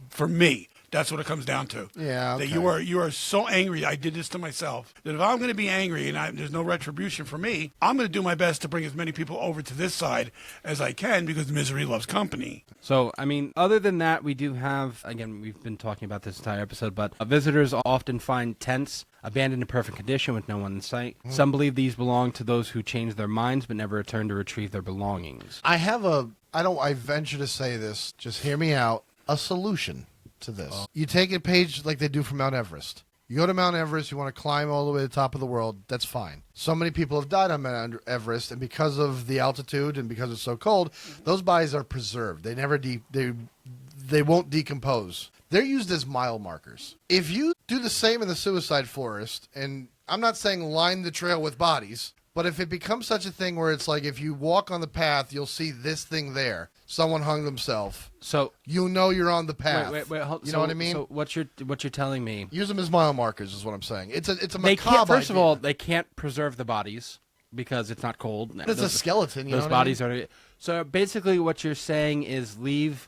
for me, That's what it comes down to.
Yeah,
That
okay.
you are so angry. I did this to myself. That if I'm going to be angry and there's no retribution for me, I'm going to do my best to bring as many people over to this side as I can because misery loves company.
So, I mean, other than that, we do have, again, we've been talking about this entire episode, but visitors often find tents abandoned in perfect condition with no one in sight. Some believe these belong to those who change their minds but never return to retrieve their belongings.
I venture to say this, just hear me out, a solution to this. You take a page like they do for Mount Everest. You go to Mount Everest, you want to climb all the way to the top of the world, that's fine. So many people have died on Mount Everest, and because of the altitude and because it's so cold, those bodies are preserved. They never they won't decompose. They're used as mile markers. If you do the same in the suicide forest, and I'm not saying line the trail with bodies, but if it becomes such a thing where it's like if you walk on the path, you'll see this thing there. Someone hung themselves.
So
You know you're on the path.
wait, hold,
You
so,
know what I mean?
So what you're telling me?
Use them as mile markers is what I'm saying. It's a
They
macabre
can't. First of
idea.
all, they can't preserve the bodies because it's not cold.
It's a skeleton. You
Those
know what I
bodies are. So basically, what you're saying is leave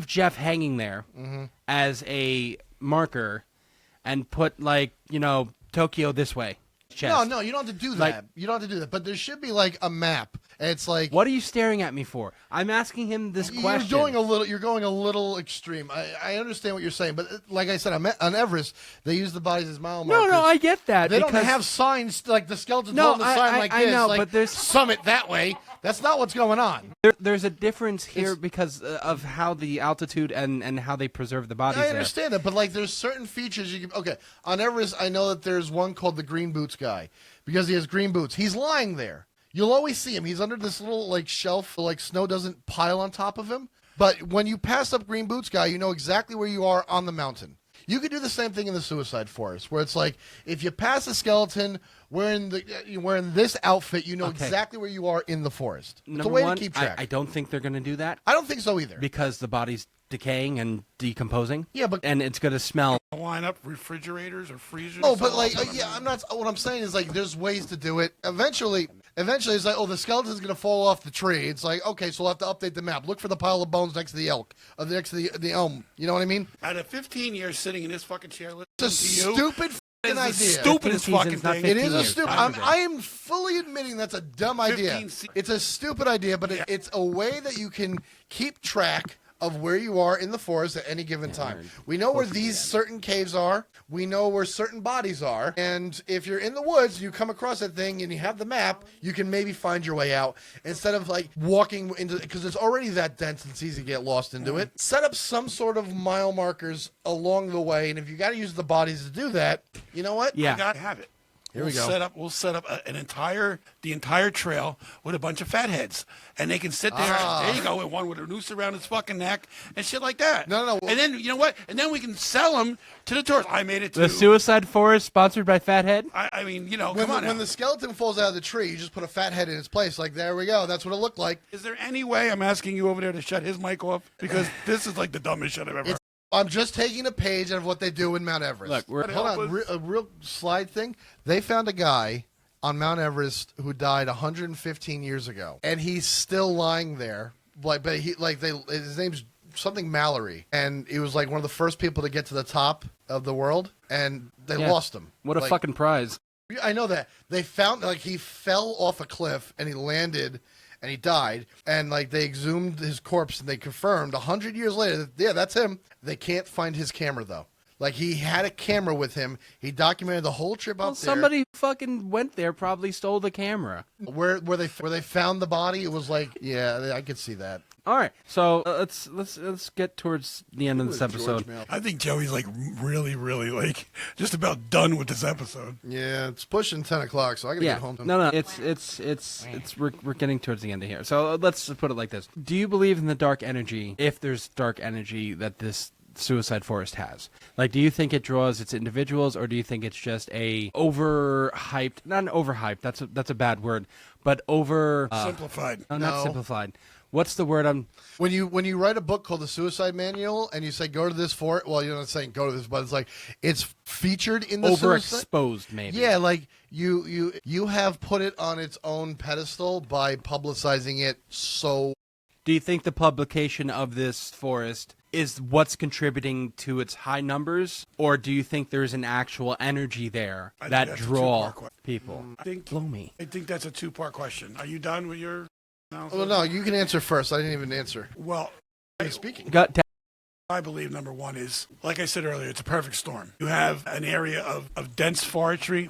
Jeff hanging there as a marker, and put Tokyo this way. Chest.
No, you don't have to do that.
Like-
You don't have to do that. But there should be like a map. And it's like
What are you staring at me for? I'm asking him this question.
You're going a little extreme. I understand what you're saying, but like I said, on Everest, they use the bodies as mile markers.
No, I get that.
They don't
because-
have signs like the skeletons
No,
holding the sign like
I
this.
know,
like,
but there's-
summit that way. That's not what's going on.
There's a difference here because of how the altitude and how they preserve the bodies
I understand that, but like there's certain features you can. Okay, on Everest, I know that there's one called the Green Boots guy because he has green boots. He's lying there. You'll always see him. He's under this little like shelf, like snow doesn't pile on top of him. But when you pass up Green Boots guy, you know exactly where you are on the mountain. You could do the same thing in the suicide forest, where it's like if you pass a skeleton wearing this outfit, you know
Okay.
exactly where you are in the forest. It's
Number
a way
one,
to keep track.
I don't think they're going to do that
I don't think so either.
because the body's decaying and decomposing.
Yeah, but
and it's going to smell.
Line up refrigerators or freezers.
oh, but like I'm not. What I'm saying is like there's ways to do it. Eventually, it's like the skeleton's gonna fall off the tree. It's like okay, so we'll have to update the map. Look for the pile of bones next to the elk, next to the elm. You know what I mean?
Out of 15 years sitting in this fucking chair
It's a
listening to you,
stupid
it's
fucking
the
idea.
stupidest
15
fucking
seasons, not
thing.
15
It is a
years.
stupid.
Time to
I am fully admitting that's a dumb idea.
15
It's a stupid idea, but it's a way that you can keep track of where you are in the forest at any given time. We know where these certain caves are. We know where certain bodies are. And if you're in the woods, you come across that thing and you have the map, you can maybe find your way out instead of like walking into because it's already that dense and it's easy to get lost into it. Set up some sort of mile markers along the way. And if you got to use the bodies to do that, you know what?
Yeah.
I got to have it.
Here we go.
We'll set up the entire trail with a bunch of fatheads, and they can sit there. There you go, with one with a noose around his fucking neck and shit like that.
No.
And then you know what? And then we can sell them to the tourists. I made it to
The Suicide Forest, sponsored by Fathead.
I mean, you know,
When,
come on.
when
now.
the skeleton falls out of the tree, you just put a fat head in its place. Like, there we go. That's what it looked like.
Is there any way I'm asking you over there to shut his mic off? Because this is like the dumbest shit I've ever heard.
I'm just taking a page out of what they do in Mount Everest.
Look, we're-
Hold on. A real slide thing. They found a guy on Mount Everest who died 115 years ago, and he's still lying there. His name's something Mallory, and he was like one of the first people to get to the top of the world, and they
Yeah.
lost him.
What a
Like,
fucking prize.
I know that. They found, he fell off a cliff and he landed and he died. And, they exhumed his corpse and they confirmed 100 years later that, yeah, that's him. They can't find his camera, though. He had a camera with him. He documented the whole trip
Well,
up there.
somebody who fucking went there probably stole the camera.
Where they found the body, it was like, yeah, I could see that.
All right, so let's get towards the end of this episode.
I think Joey's like really, really like just about done with this episode.
Yeah, it's pushing 10 o'clock, so I got to
Yeah,
get home.
no, it's we're getting towards the end of here. So let's put it like this: do you believe in the dark energy? If there's dark energy that this suicide forest has, do you think it draws its individuals, or do you think it's just a overhyped? Not an overhyped. That's a bad word, but over
Simplified.
No, not
No.
simplified. What's the word I'm?
When you write a book called The Suicide Manual and you say go to this fort, well, you're not saying go to this, but it's it's featured in the suicide.
Overexposed, maybe.
Yeah, you have put it on its own pedestal by publicizing it so
Do you think the publication of this forest is what's contributing to its high numbers, or do you think there's an actual energy there
I think
that
that's a
draw
two-part question.
people? Blow me.
I think that's a two-part question. Are you done with your analysis?
Well, no, you can answer first. I didn't even answer.
Well,
Speaking.
I believe number one is, like I said earlier, it's a perfect storm. You have an area of dense forestry.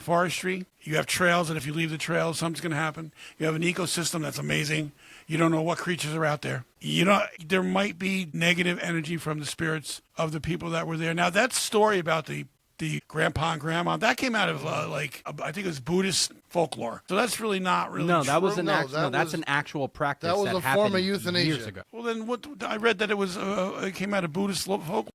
You have trails, and if you leave the trails, something's going to happen. You have an ecosystem that's amazing. You don't know what creatures are out there. There might be negative energy from the spirits of the people that were there. Now, that story about the grandpa and grandma, that came out of I think it was Buddhist folklore. So that's really not really
No,
true.
that was
that's
an actual practice
that was a
happened
form of euthanasia.
years ago.
Well, then what? I read that it came out of Buddhist folklore.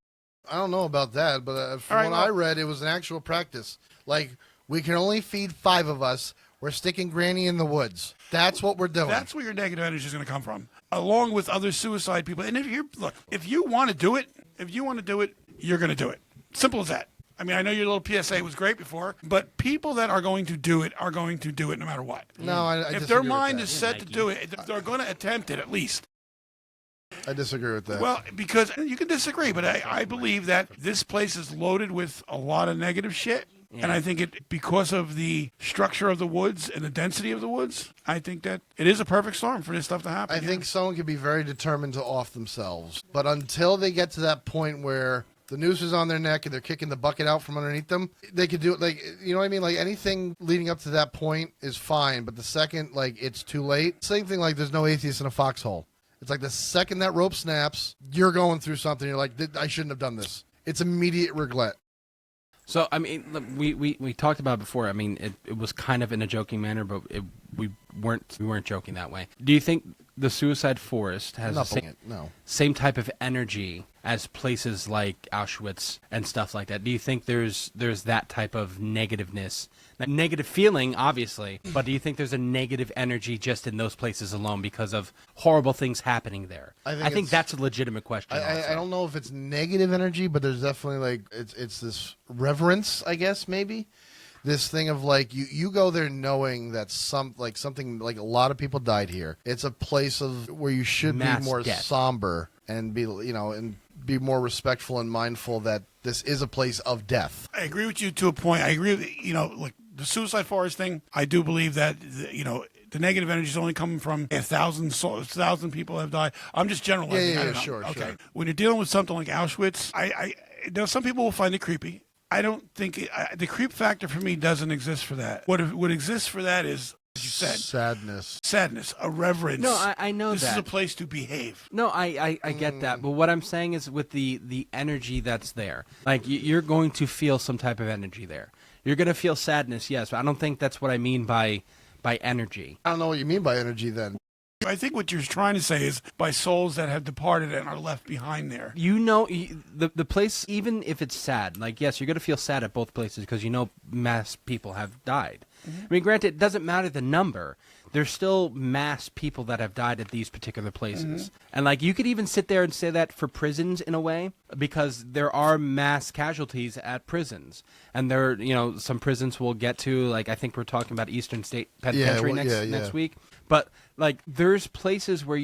I don't know about that, but from
All right,
what I read, it was an actual practice. Like, we can only feed 5 of us. We're sticking Granny in the woods. That's what we're doing.
That's where your negative energy is going to come from, along with other suicide people. And if you want to do it, you're going to do it. Simple as that. I mean, I know your little PSA was great before, but people that are going to do it are going to do it no matter what.
No, I
if
disagree
their
with
mind
that.
is set to do it, they're going to attempt it at least.
I disagree with that.
Well, because you can disagree, but I believe that this place is loaded with a lot of negative shit.
Yeah.
And I think because of the structure of the woods and the density of the woods, I think that it is a perfect storm for this stuff to happen.
I think someone could be very determined to off themselves. But until they get to that point where the noose is on their neck and they're kicking the bucket out from underneath them, they could do it. Like, you know what I mean? Like, anything leading up to that point is fine. But the second, like, it's too late. Same thing like there's no atheist in a foxhole. It's like the second that rope snaps, you're going through something. You're like, I shouldn't have done this. It's immediate regret.
So, I mean, look, we talked about it before. I mean, it was kind of in a joking manner, but we weren't joking that way. Do you think the suicide forest has the same type of energy as places like Auschwitz and stuff like that? Do you think there's that type of negativeness, that negative feeling, obviously, but do you think there's a negative energy just in those places alone because of horrible things happening there? I think that's a legitimate question.
I don't know if it's negative energy, but there's definitely like it's this reverence, I guess, maybe. This thing of like you go there knowing that something like a lot of people died here. It's a place of where you should be more somber and be more respectful and mindful that this is a place of death.
I agree with you to a point. I agree with, like the suicide forest thing. I do believe that the negative energy is only coming from 1,000 people have died. I'm just generalizing.
Yeah, sure.
When you're dealing with something like Auschwitz, I some people will find it creepy. I don't think the creep factor for me doesn't exist for that. What exists for that is, as you said, sadness, a reverence.
No, I know
this
that.
This is a place to behave.
No, I get that. But what I'm saying is with the energy that's there, like you're going to feel some type of energy there. You're going to feel sadness, yes, but I don't think that's what I mean by energy.
I don't know what you mean by energy then.
I think what you're trying to say is by souls that have departed and are left behind there.
The place, even if it's sad, like, yes, you're going to feel sad at both places because mass people have died. Mm-hmm. I mean, granted, it doesn't matter the number. There's still mass people that have died at these particular places. Mm-hmm. And, like, you could even sit there and say that for prisons in a way because there are mass casualties at prisons. And there, some prisons will get to, like, I think we're talking about Eastern State Penitentiary next week. But, like, there's places where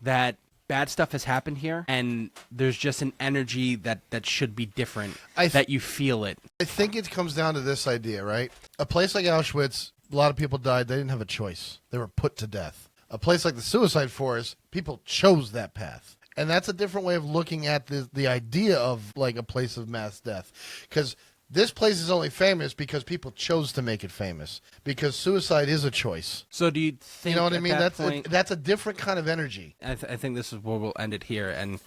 that bad stuff has happened here, and there's just an energy that should be different, that you feel it.
I think it comes down to this idea, right? A place like Auschwitz, a lot of people died. They didn't have a choice. They were put to death. A place like the suicide forest, people chose that path. And that's a different way of looking at the idea of, like, a place of mass death. Because this place is only famous because people chose to make it famous. Because suicide is a choice.
So do you think,
you know what I mean?
That's
a different kind of energy.
I think this is where we'll end it here. And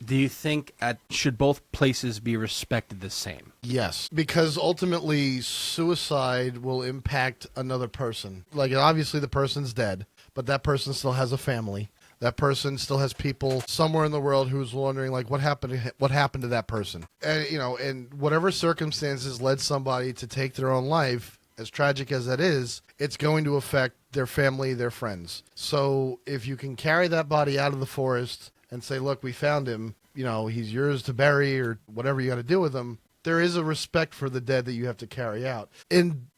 do you think should both places be respected the same?
Yes, because ultimately suicide will impact another person. Like, obviously the person's dead, but that person still has a family. That person still has people somewhere in the world who's wondering, like, what happened to that person? And, and whatever circumstances led somebody to take their own life, as tragic as that is, it's going to affect their family, their friends. So if you can carry that body out of the forest and say, look, we found him, he's yours to bury or whatever you got to do with him, there is a respect for the dead that you have to carry out. In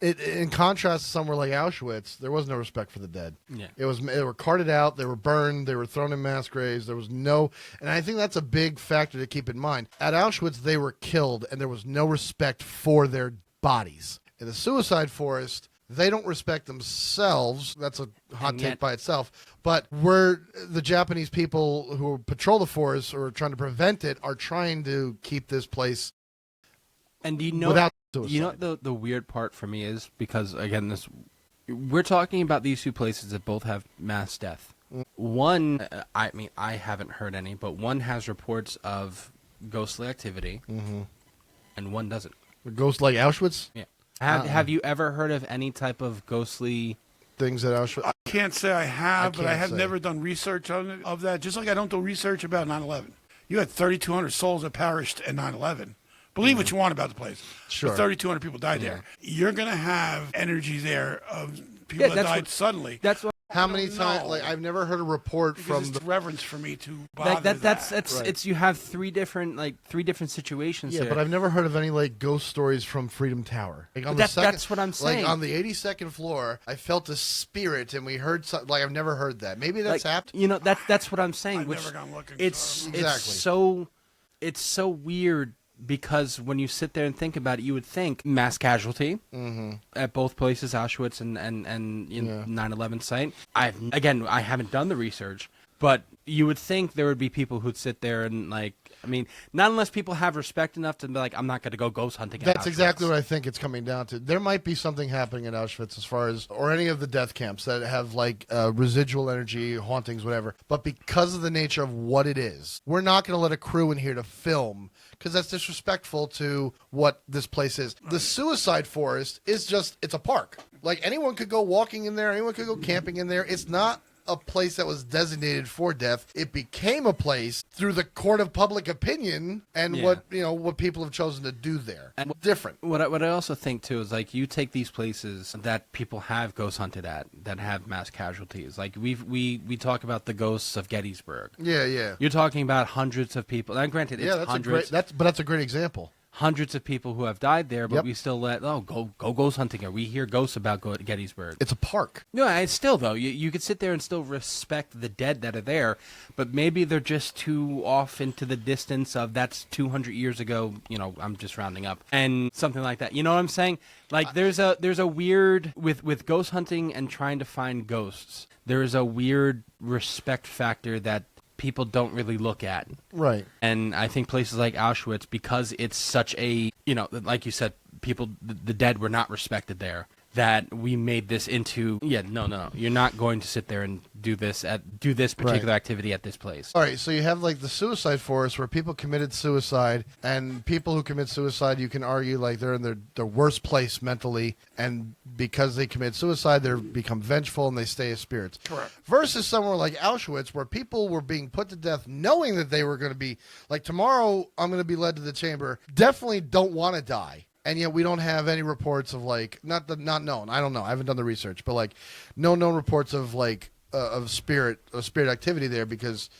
contrast to somewhere like Auschwitz, there was no respect for the dead.
Yeah.
They were carted out, they were burned, they were thrown in mass graves. There was no, and I think that's a big factor to keep in mind. At Auschwitz, they were killed, and there was no respect for their bodies. In the suicide forest, they don't respect themselves. That's a hot take by itself. But the Japanese people who patrol the forest or are trying to prevent it are trying to keep this place
and
without suicide.
You know what the weird part for me is? Because, again, we're talking about these two places that both have mass death. One, I mean, I haven't heard any, but one has reports of ghostly activity, and one doesn't.
A ghost like Auschwitz?
Yeah. Have you ever heard of any type of ghostly
things at Auschwitz?
I can't say I have, but I have
say.
never done research on it, of that. Just like I don't do research about 9/11. You had 3,200 souls that perished in 9/11. Believe what you want about the place.
Sure.
But 3,200 people died there. You're going to have energy there of people that died suddenly.
That's what.
How many times? Like, I've never heard a report
Because
from
it's reverence for me to bother
That's
Right.
it's you have three different situations
Yeah,
here.
but I've never heard of any like ghost stories from Freedom Tower. Like, on
But
the
that's what I'm saying.
Like on the 82nd floor, I felt a spirit, and we heard something. Like I've never heard that. Maybe that's happened.
You know, that's what I'm saying.
I've
which
never gone looking
it's
for 'em.
Exactly.
it's so weird because when you sit there and think about it, you would think mass casualty at both places, Auschwitz and 9/11 site. I haven't done the research, but you would think there would be people who'd sit there and like. I mean, not unless people have respect enough to be like, I'm not going to go ghost hunting.
That's exactly what I think it's coming down to. There might be something happening at Auschwitz as far as, or any of the death camps that have like residual energy, hauntings, whatever. But because of the nature of what it is, we're not going to let a crew in here to film because that's disrespectful to what this place is. The suicide forest is it's a park. Like anyone could go walking in there, anyone could go camping in there. It's not a place that was designated for death. It became a place through the court of public opinion and what people have chosen to do there.
And
different.
What I also think too is like you take these places that people have ghost hunted at that have mass casualties. Like we talk about the ghosts of Gettysburg.
Yeah.
You're talking about hundreds of people. Now, granted, it's hundreds.
That's a great example.
Hundreds of people who have died there, but
Yep.
we still go ghost hunting. Or we hear ghosts about Gettysburg.
It's a park.
No, it's still though. You could sit there and still respect the dead that are there, but maybe they're just too off into the distance of that's 200 years ago. You know, I'm just rounding up and something like that. You know what I'm saying? Like there's a weird with ghost hunting and trying to find ghosts. There is a weird respect factor that people don't really look at.
Right.
And I think places like Auschwitz, because it's such a, like you said, the dead were not respected there, that we made this into, no. You're not going to sit there and do this particular activity at this place.
All right, so you have like the suicide forest where people committed suicide, and people who commit suicide, you can argue like they're in their worst place mentally, and because they commit suicide, they become vengeful and they stay as spirits.
Correct.
Versus somewhere like Auschwitz where people were being put to death knowing that they were going to be, like tomorrow I'm going to be led to the chamber, definitely don't want to die. And yet we don't have any reports of like, not known, I don't know, I haven't done the research, but like no known reports of like of spirit activity there, because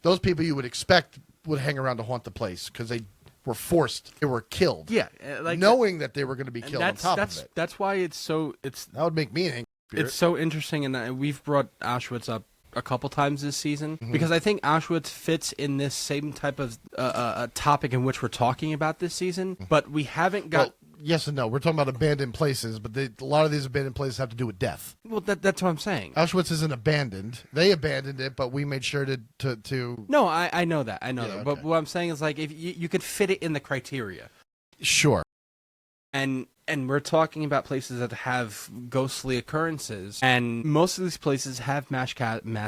those people you would expect would hang around to haunt the place because they were killed.
Yeah, like
knowing that they were going to be killed on top of it.
That's why that
would make me an angry spirit.
It's so interesting, and we've brought Auschwitz up a couple times this season because I think Auschwitz fits in this same type of topic in which we're talking about this season, but we haven't got.
Well, yes and no. We're talking about abandoned places, but a lot of these abandoned places have to do with death.
Well, that's what I'm saying.
Auschwitz isn't abandoned. They abandoned it, but we made sure to.
No, I know that. I know that.
Okay.
But what I'm saying is like if you could fit it in the criteria.
Sure.
And we're talking about places that have ghostly occurrences, and most of these places have mass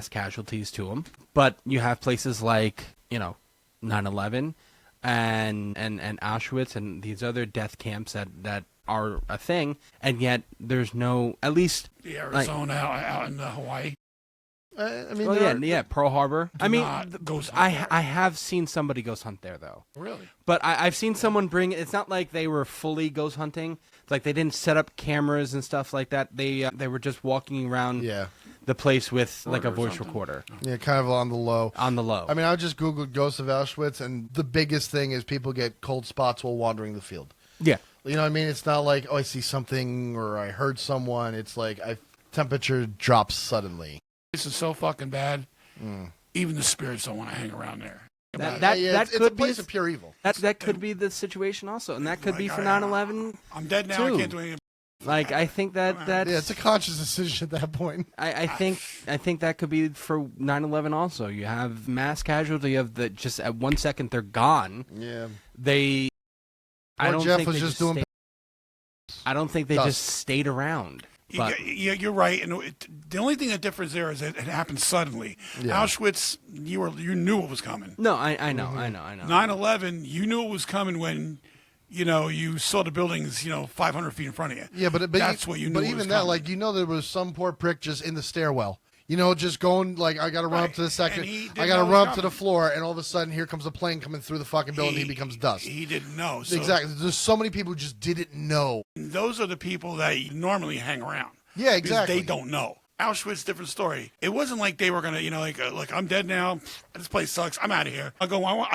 casualties to them. But you have places like 9/11 and Auschwitz and these other death camps that are a thing, and yet there's no, at least
The Arizona out in Hawaii.
I mean,
Pearl Harbor. I mean,
not ghost
I
hunt
I have seen somebody ghost hunt there though.
Really?
But I've seen someone bring. It's not like they were fully ghost hunting. Like they didn't set up cameras and stuff like that. They were just walking around.
Yeah.
the place with like a
Or
voice
something.
recorder
Yeah, kind of on the low.
on the low.
I mean, I just Googled ghosts of Auschwitz, and the biggest thing is people get cold spots while wandering the field.
yeah.
You know what I mean? It's not like, oh, I see something or I heard someone. It's like temperature drops suddenly.
This is so fucking bad. Even the spirits don't want to hang around there.
That
it's
could
a place of pure evil.
that could be the situation also, and that could be for 9/11.
I'm dead now.
too.
I can't do anything.
Like I think that's
Yeah, it's a conscious decision at that point.
I think that could be for 9/11 also. You have mass casualty of the just at 1 second they're gone.
Yeah.
I
Or
don't
Jeff
think
was
they
just doing.
I don't think they
dust.
just stayed around. But
You're right. And the only thing that differs there is that it happened suddenly.
Yeah.
Auschwitz, you knew it was coming.
no, I know.
9/11, you knew it was coming when, you saw the buildings, 500 feet in front of you.
Yeah, but
That's what you knew.
But
was
even that,
coming.
like, there was some poor prick just in the stairwell. Just going like, I got to run up to the second.
And he didn't
I got to
know it
run
was
up to the
coming.
floor, and all of a sudden, here comes a plane coming through the fucking building. He becomes dust.
He didn't know. So
Exactly. There's so many people who just didn't know.
Those are the people that you normally hang around.
Yeah,
Because
exactly.
they don't know. Auschwitz, different story. It wasn't like they were gonna, like I'm dead now. This place sucks. I'm out of here. I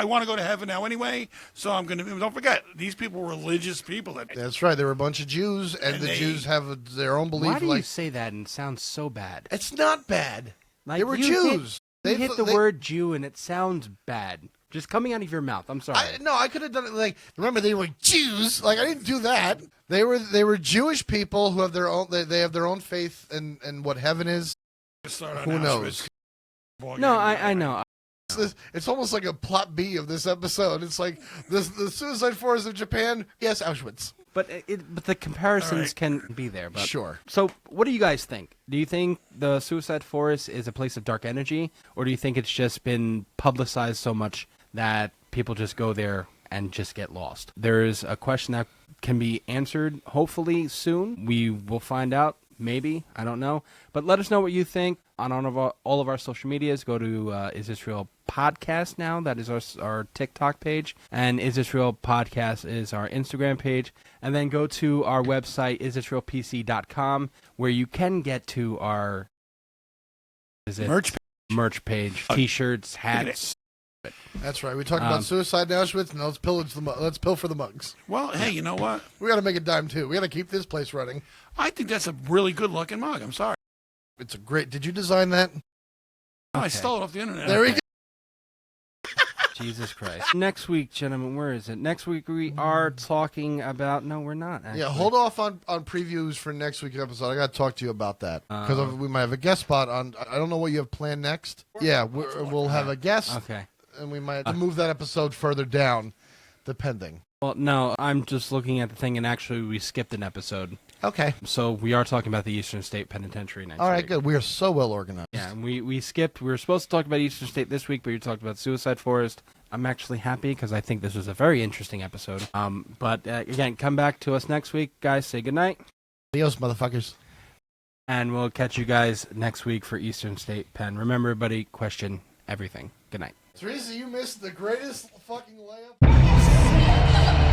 want to go to heaven now anyway. So I'm gonna. Don't forget, these people were religious people.
That's right. There were a bunch of Jews, and the Jews have their own belief.
Why do
like,
you say that and it sounds so bad?
it's not bad.
Like
they were
you
Jews.
You hit the word Jew and it sounds bad. Just coming out of your mouth. I'm sorry.
I could have done it. Like, remember, they were Jews. Like, I didn't do that. They were Jewish people who have their own. They have their own faith and what heaven is. Who knows?
No, I know.
It's almost like a plot B of this episode. It's like the suicide forest of Japan. Yes, Auschwitz.
But the comparisons
All right.
can be there. But.
Sure.
So, what do you guys think? Do you think the suicide forest is a place of dark energy, or do you think it's just been publicized so much that people just go there and just get lost? There's a question that can be answered hopefully soon. We will find out. Maybe. I don't know. But let us know what you think on all of our social medias. Go to Is This Real Podcast now. That is our TikTok page. And Is This Real Podcast is our Instagram page. And then go to our website, isthisrealpc.com, where you can get to our merch page, T-shirts, hats.
That's right. We talked about suicide in Auschwitz. Now let's pilfer the mugs.
Well, hey, you know what?
We got to make a dime too. We got to keep this place running.
I think that's a really good looking mug. I'm sorry.
It's a great. Did you design that?
I stole it off the internet.
There we go.
Jesus Christ. Next week, gentlemen, where is it? Next week we are talking about... No, we're not, actually.
Yeah, hold off on previews for next week's episode. I got to talk to you about that because we might have a guest spot on. I don't know what you have planned next. Yeah, we'll have a guest.
Okay.
And we might have to move that episode further down, depending.
Well, no, I'm just looking at the thing, and actually we skipped an episode.
Okay.
So we are talking about the Eastern State Penitentiary next week.
All right, good. We are so well organized.
Yeah, and we skipped. We were supposed to talk about Eastern State this week, but you talked about Suicide Forest. I'm actually happy because I think this was a very interesting episode. But again, come back to us next week. Guys, say goodnight.
Adios, motherfuckers.
And we'll catch you guys next week for Eastern State Pen. Remember, everybody, question everything. Good night.
Teresa, you missed the greatest fucking layup.